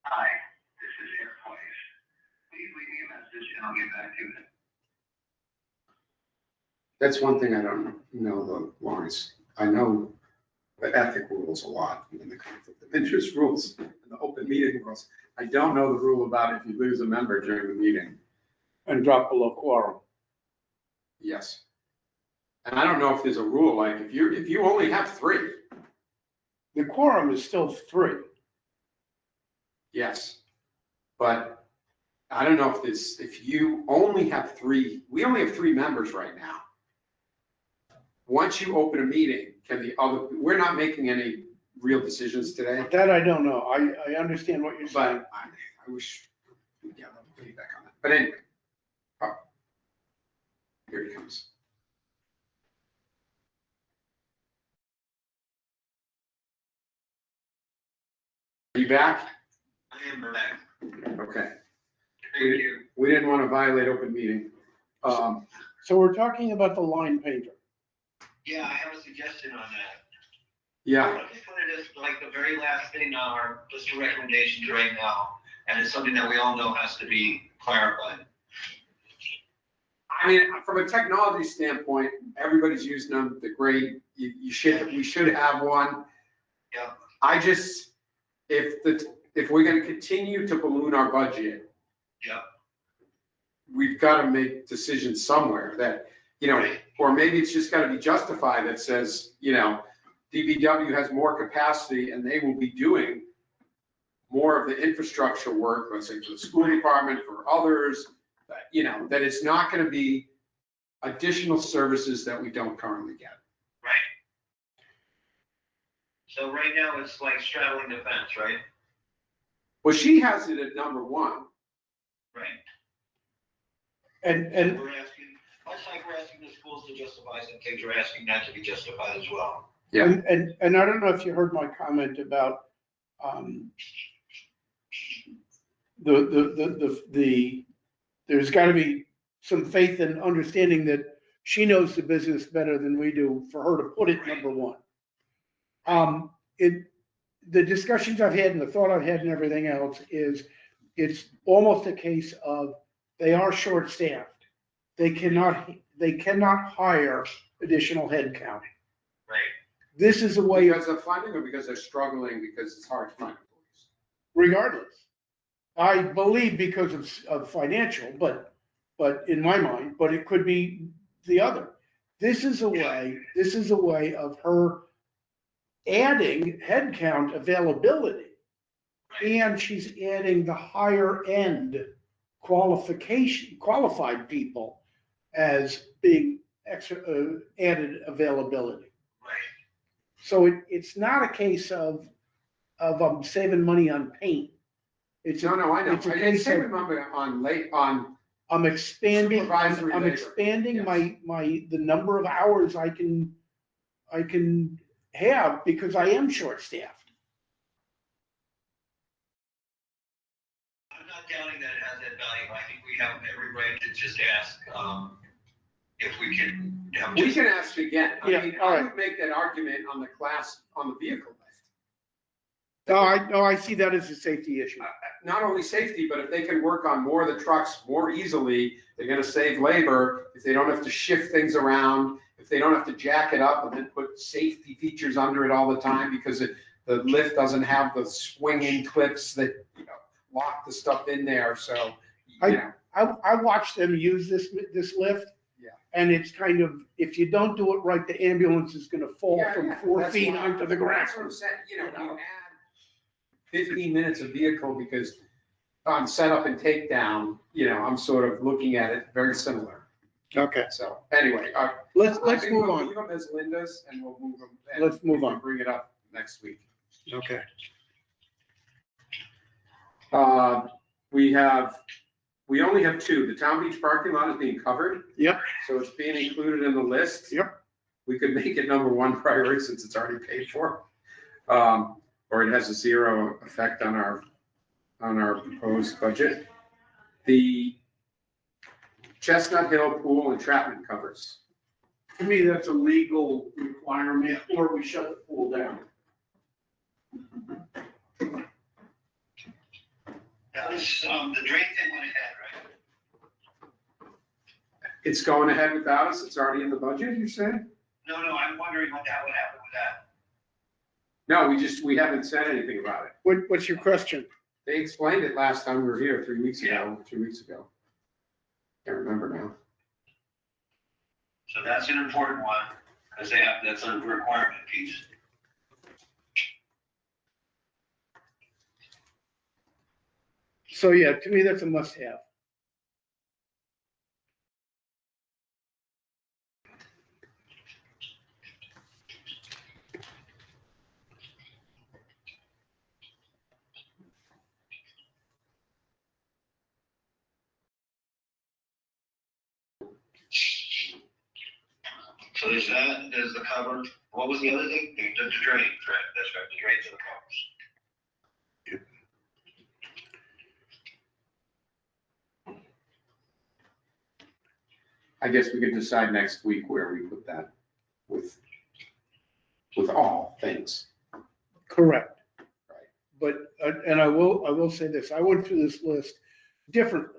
Hi, this is Air Place. Please leave me a message and I'll get back to you. That's one thing I don't know, though, Lawrence. I know the ethic rules a lot, and the conflict of interest rules, and the open meeting rules. I don't know the rule about if you lose a member during the meeting. And drop below quorum. Yes. And I don't know if there's a rule, like, if you only have 3, The quorum is still 3. yes. But I don't know if you only have three, we only have three members right now. Once you open a meeting, we're not making any real decisions today, That I don't know. I understand what you're saying. but I wish we'd get a little feedback on that. But anyway. Oh, here he comes. Are you back? I am back. Okay. Thank you. We didn't want to violate open meeting. So we're talking about the line painter. Yeah, I have a suggestion on that. Yeah, What if we put it as like the very last thing on our list of recommendations right now, and it's something that we all know has to be clarified? I mean, from a technology standpoint, everybody's using them, the grade, we should have one. Yeah. I just, if we're gonna continue to balloon our budget. Yeah. We've got to make decisions somewhere that, or maybe it's just gotta be justified that says, DPW has more capacity and they will be doing more of the infrastructure work, let's say for the school department, for others, that it's not gonna be additional services that we don't currently get. Right. So right now it's like straddling the fence, right? Well, she has it at number one. Right. And We're asking, much like we're asking the schools to justify some things, we're asking that to be justified as well. Yeah. And I don't know if you heard my comment about there's got to be some faith and understanding that she knows the business better than we do for her to put it number one. The discussions I've had and the thought I've had and everything else is it's almost a case of they are short-staffed. They cannot hire additional headcount. Right. This is a way of, Because of funding or because they're struggling because it's hard to find employees? regardless. I believe because of financial, but in my mind, but it could be the other. This is a way of her adding headcount availability. And she's adding the higher end qualified people as being extra added availability. Right. So it's not a case of saving money on paint. It's No, I know. It's a I case say of remember on I'm expanding supervisory labor. my Yes. the number of hours I can have because I am short-staffed. I'm not doubting that it has that value. I think we have every right to just ask, if we can have. We can ask again. Yeah, I mean, all I right. would make that argument on the vehicle lift. No, I see that as a safety issue. Not only safety, but if they can work on more of the trucks more easily, they're gonna save labor. If they don't have to shift things around, if they don't have to jack it up and then put safety features under it all the time because the lift doesn't have the swinging clips that, lock the stuff in there, so, I watched them use this lift. Yeah. And it's kind of, if you don't do it right, the ambulance is gonna fall from 4 That's feet why- onto the ground. That's what I'm saying, you add 15 minutes of vehicle because on setup and takedown, I'm sort of looking at it very similar. Okay, So anyway, let's I think move we'll on. leave them as Linda's and we'll move them. and Let's move we can on. Bring it up next week. Okay. We only have two. The Town Beach parking lot is being covered. Yep. So it's being included in the list. Yep. We could make it number one priority since it's already paid for. Or it has a zero effect on our proposed budget. The Chestnut Hill Pool entrapment covers. To me, that's a legal requirement or we shut the pool down. That was, the drain thing went ahead, right? It's going ahead without us. It's already in the budget, you're saying? No, I'm wondering what would happen with that. No, we haven't said anything about it. What's your question? They explained it last time we were here 3 weeks ago, 2 weeks ago. Can't remember now. So that's an important one, because that's a requirement piece. So yeah, to me, that's a must-have. So there's that, there's the cover. What was the other thing? The drains, right? That's right, the drains are the covers. I guess we could decide next week where we put that with all things. Correct. Right. But, and I will say this, I went through this list differently.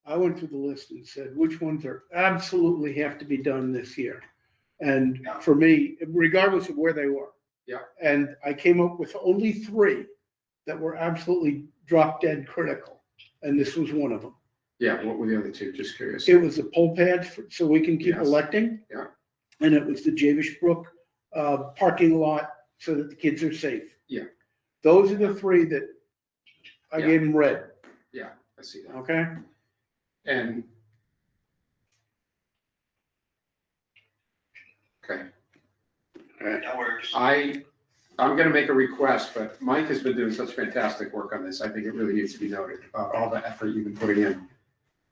I went through the list and said, which ones are absolutely have to be done this year? And Yeah. for me, regardless of where they were. Yeah. And I came up with only 3 that were absolutely drop dead critical. And this was one of them. Yeah, what were the other 2? Just curious. It was the poll pad so we can keep Yes. electing. Yeah. And it was the Javish Brook parking lot so that the kids are safe. Yeah. Those are the 3 that I Yeah. gave them red, Yeah, I see that. okay? And okay, That works. I'm gonna make a request, but Mike has been doing such fantastic work on this. I think it really needs to be noted about all the effort you've been putting in,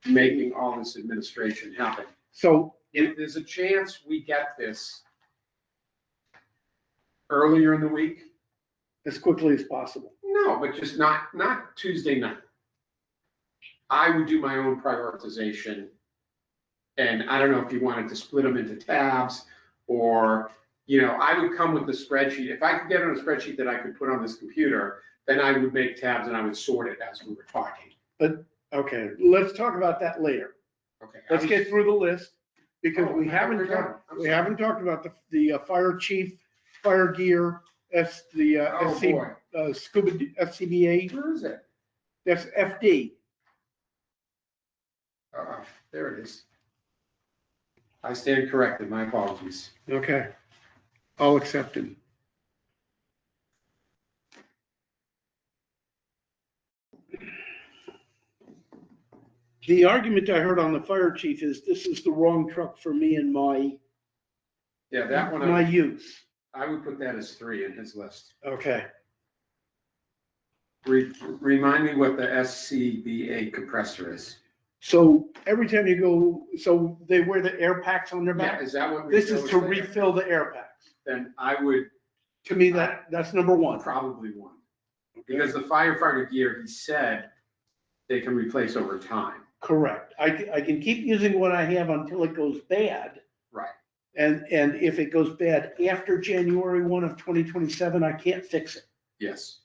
making all this administration happen. So If there's a chance we get this earlier in the week, as quickly as possible. no, but just not Tuesday night. I would do my own prioritization. And I don't know if you wanted to split them into tabs or, I would come with the spreadsheet. If I could get on a spreadsheet that I could put on this computer, then I would make tabs and I would sort it as we were talking. Okay, let's talk about that later. Okay. Let's get through the list because Oh, we I haven't forgot. I'm we sorry. haven't talked about the fire chief, fire gear, the Oh, SC, boy. scuba SCBA, Where is it? that's FD. There it is. I stand corrected. My apologies. Okay, I'll accept him. The argument I heard on the fire chief is this is the wrong truck for me and my Yeah, that one, my use. I would put that as 3 in his list. Okay, Remind me what the SCBA compressor is. so every time you go, so they wear the air packs on their Yeah, back? is that what? This is to there? refill the air packs. Then I would To me, that's number 1. probably 1. Because the firefighter gear, he said, they can replace over time. Correct. I can keep using what I have until it goes bad. Right. And if it goes bad after January 1 of 2027, I can't fix it. Yes.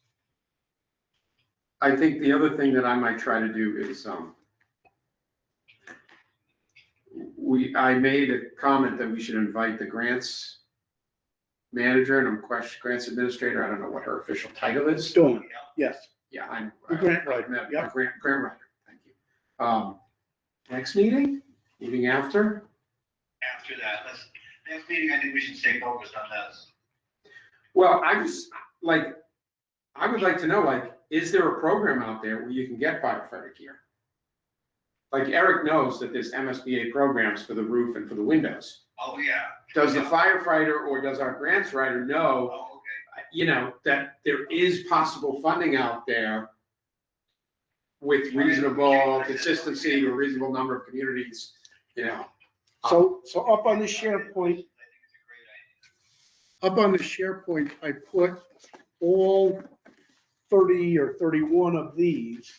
I think the other thing that I might try to do is, I made a comment that we should invite the grants manager and grants administrator. I don't know what her official title is. Dawn, yes. Yeah, I'm. The grant writer, Grant yep. writer, thank you. Next meeting after? After that, next meeting, I think we should stay focused on this. Well, I would like to know, is there a program out there where you can get firefighter gear? Like Eric knows that there's MSBA programs for the roof and for the windows. Oh, yeah. Does the firefighter or does our grants writer know, Oh, okay. that there is possible funding out there with reasonable consistency or reasonable number of communities, So up on the SharePoint, I put all 30 or 31 of these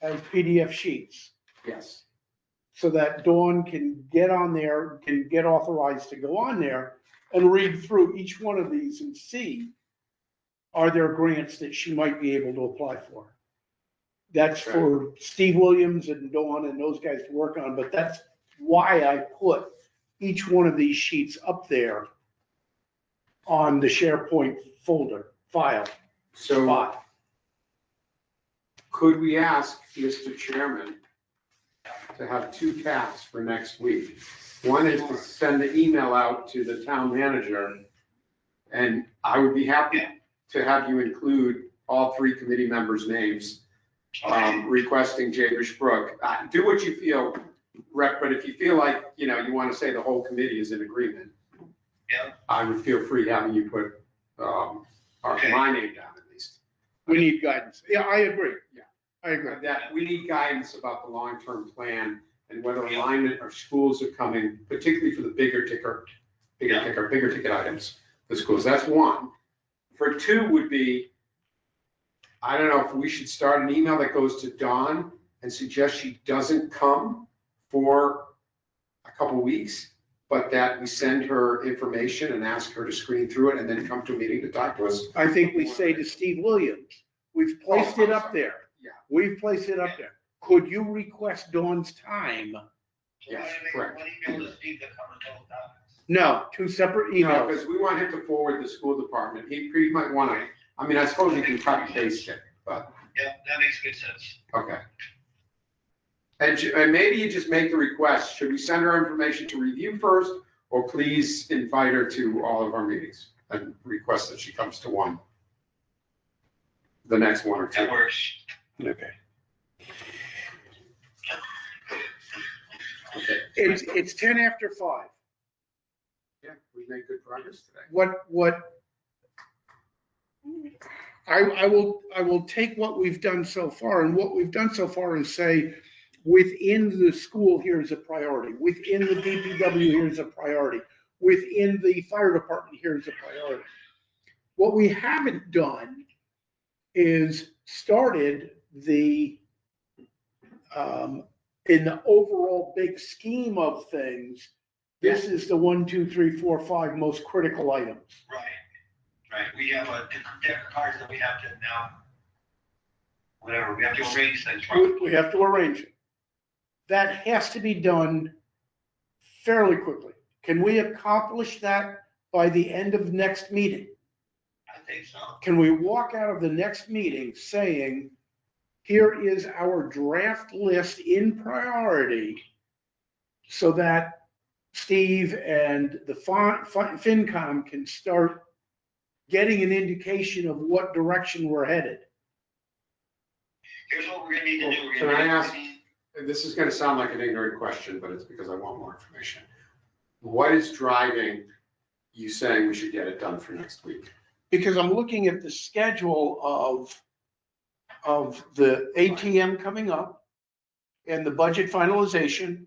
as PDF sheets. Yes. So that Dawn can get on there, can get authorized to go on there and read through each one of these and see, are there grants that she might be able to apply for? That's for Steve Williams and Dawn and those guys to work on, but that's why I put each one of these sheets up there on the SharePoint folder file So spot. could we ask Mr. Chairman to have 2 tasks for next week? One is to send the email out to the town manager, and I would be happy to have you include all 3 committee members' names requesting Jabesh Brook. Do what you feel, Rep, but if you feel like, you know, you want to say the whole committee is in agreement, Yeah. I would feel free having you put my name down at least. We need guidance. Yeah, I agree. Yeah. I agree. That we need guidance about the long-term plan and whether alignment of schools are coming, particularly for the bigger ticket items for schools. That's one. For two would be, I don't know if we should start an email that goes to Dawn and suggest she doesn't come for a couple weeks, but that we send her information and ask her to screen through it and then come to a meeting to talk to us. I think we say to Steve Williams, we've placed it up there. Yeah. We've placed it up there. Could you request Dawn's time? Yes, correct. One email to Steve that covers both topics. No, two separate No, emails. because we want him to forward the school department. He might want to, I mean, I suppose he can cut and paste it, but, Yeah, that makes good sense. okay. And maybe you just make the request, should we send her information to review first, or please invite her to all of our meetings and request that she comes to one, the next one or two. That works. Okay. Okay. It's 10 after 5. Yeah, we made good progress today. I will take what we've done so far, and what we've done so far is say, within the school, here's a priority. Within the DPW, here's a priority. Within the fire department, here's a priority. What we haven't done is started the, in the overall big scheme of things, this is the 1, 2, 3, 4, 5 most critical items. Right. We have a deck of cards that we have to now, whatever, we have to arrange things. We have to arrange it. That has to be done fairly quickly. Can we accomplish that by the end of next meeting? I think so. Can we walk out of the next meeting saying, here is our draft list in priority, so that Steve and the FinCom can start getting an indication of what direction we're headed? Here's what we're gonna need to do. We're Can gonna I need- ask, this is gonna sound like an ignorant question, but it's because I want more information. What is driving you saying we should get it done for next week? Because I'm looking at the schedule of the ATM coming up and the budget finalization,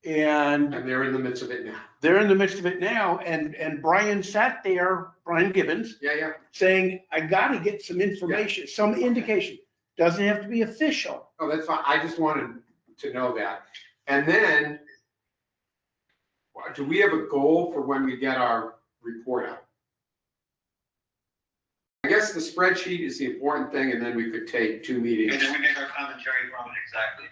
and And they're in the midst of it now. they're in the midst of it now, and Brian sat there, Brian Gibbons, Yeah. saying, I gotta get some information, some indication. Doesn't have to be official. Oh, that's fine. I just wanted to know that. And then, do we have a goal for when we get our report out? I guess the spreadsheet is the important thing, and then we could take 2 meetings And then we make our commentary from it, exactly.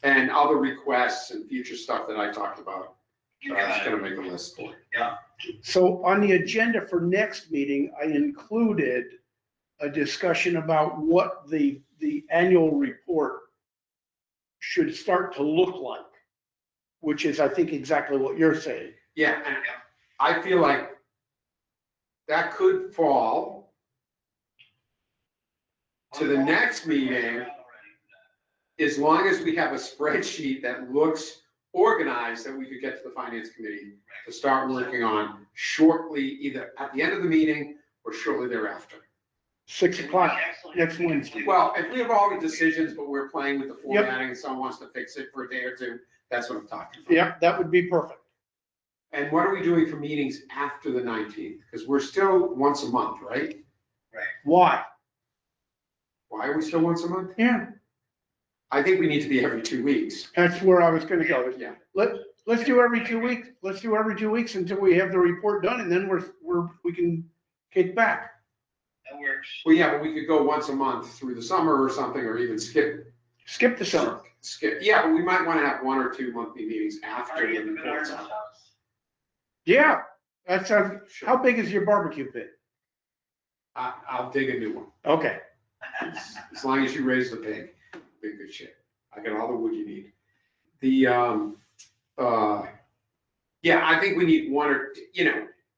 and other requests and future stuff that I talked about. You I was got it. gonna make a list for. So on the agenda for next meeting, I included a discussion about what the annual report should start to look like, which is, I think, exactly what you're saying. Yeah, and I feel like that could fall to the next meeting, as long as we have a spreadsheet that looks organized, that we could get to the finance committee to start working on shortly, either at the end of the meeting or shortly thereafter. 6 o'clock Excellent. next Wednesday. Well, if we have all the decisions, but we're playing with the formatting and someone wants to fix it for a day or two, that's what I'm talking about. Yeah, that would be perfect. And what are we doing for meetings after the 19th? Because we're still once a month, right? Why? Why are we still once a month? Yeah, I think we need to be every 2 weeks. that's where I was gonna go. Yeah. Let's do every 2 weeks. Let's do every 2 weeks until we have the report done, and then we can kick back. That works. Well, yeah, but we could go once a month through the summer or something, or even skip. Skip the summer. Yeah, but we might want to have 1 or 2 monthly meetings after Are the you in the report's house? out. Yeah, that sounds, how big is your barbecue pit? I'll dig a new one, Okay, as long as you raise the pig, be in good shape. I got all the wood you need. Yeah, I think we need 1 or,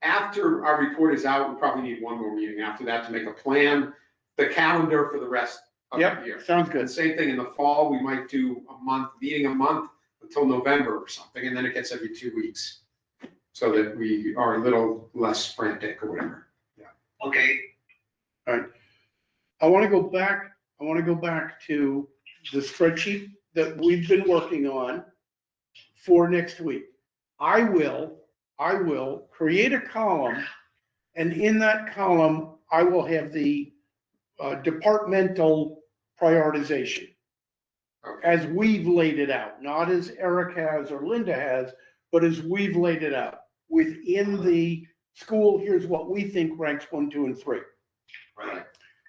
after our report is out, we probably need 1 more meeting after that to make a plan, the calendar for the rest of the Yep, year. sounds And good. same thing in the fall, we might do meeting a month until November or something, and then it gets every 2 weeks. So that we are a little less frantic or whatever. Okay, I want to go back to the spreadsheet that we've been working on for next week. I will create a column, and in that column, I will have the departmental prioritization Okay. as we've laid it out, not as Eric has or Linda has, but as we've laid it out. Within the school, here's what we think ranks 1, 2, and 3. right,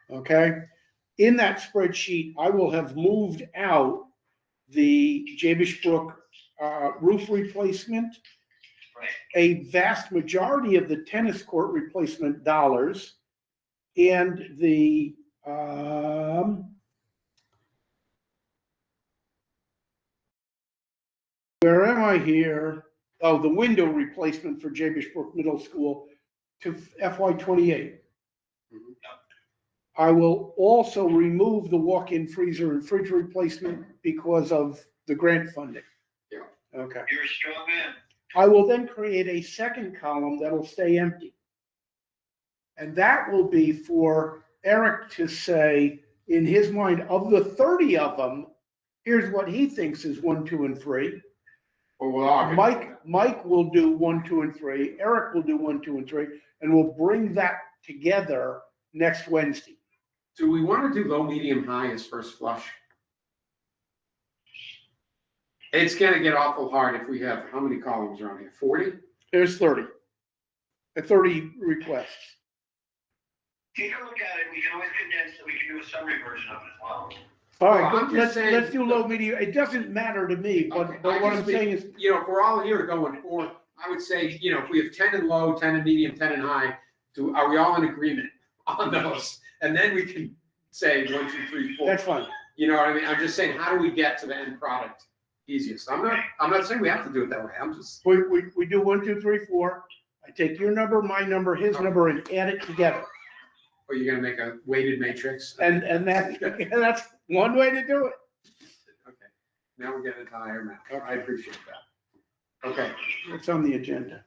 Okay? In that spreadsheet, I will have moved out the Jabesh Brook roof replacement, right. a vast majority of the tennis court replacement dollars, and the, where am I here? Oh, the window replacement for Jabesh Brook Middle School to FY '28. Mhm. I will also remove the walk-in freezer and fridge replacement because of the grant funding. Yeah. Okay. You're a strong man. I will then create a second column that'll stay empty. And that will be for Eric to say, in his mind, of the 30 of them, here's what he thinks is 1, 2, and 3. Well, we'll all get- Mike will do 1, 2, and 3. Eric will do 1, 2, and 3, and we'll bring that together next Wednesday. Do we want to do low, medium, high as first flush? It's gonna get awful hard if we have, how many columns are on here? 40? There's 30. 30 requests. Take a look at it, we can always condense it, we can do a summary version of it as well. All Well, right, I'm just saying- let's do low, medium. It doesn't matter to me, Okay, but I what just I'm mean, saying is, you know, if we're all here going 4, I would say, you know, if we have 10 in low, 10 in medium, 10 in high, are we all in agreement on those? And then we can say 1, 2, 3, 4. that's fine. You know what I mean? I'm just saying, how do we get to the end product easiest? I'm not saying we have to do it that way. I'm just, We do 1, 2, 3, 4. I take your number, my number, his number, and add it together. or you're gonna make a weighted matrix? And that's one way to do it. Okay, now we're getting into higher math. I appreciate that. Okay, It's on the agenda.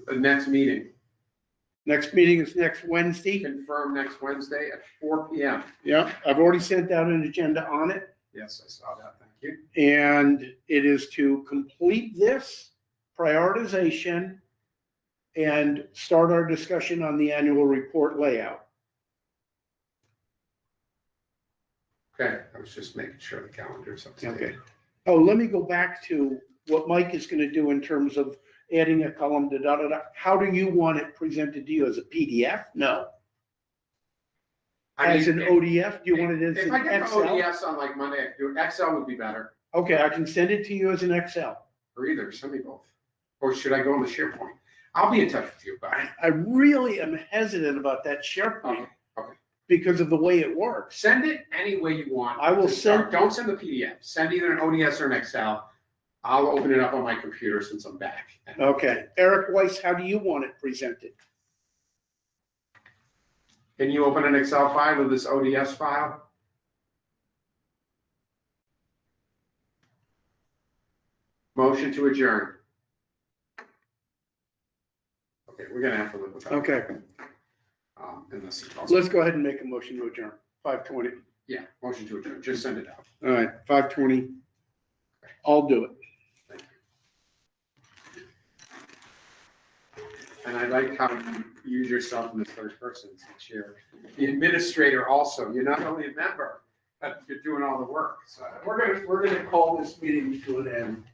the next meeting, Next meeting is next Wednesday. confirm next Wednesday at 4 PM. Yeah, I've already sent out an agenda on it, Yes, I saw that. Thank you. and it is to complete this prioritization and start our discussion on the annual report layout. Okay, I was just making sure the calendar's up to date. Okay. Oh, let me go back to what Mike is gonna do in terms of adding a column to da. How do you want it presented to you? As a PDF? No. I As mean, an ODF? Do you want it as if an I get the Excel? ODS on like Monday, I could do Excel would be better, Okay, I can send it to you as an Excel. or either, send me both. Or should I go on the SharePoint? I'll be in touch with you, but I really am hesitant about that SharePoint Okay. because of the way it works. send it any way you want. I will to start. send- Don't send the PDF, send either an ODS or an Excel. I'll open it up on my computer since I'm back. Okay, Eric Weiss, how do you want it presented? Can you open an Excel file with this ODS file? Motion to adjourn. Okay, we're gonna have to live with that. Okay, Unless it's so also, let's go ahead and make a motion to adjourn. 5:20. yeah, motion to adjourn, just send it out. All right, 5:20. I'll do it. And I like how you use yourself in the third person since you're the administrator also. You're not only a member, but you're doing all the work, so. We're gonna call this meeting to an end.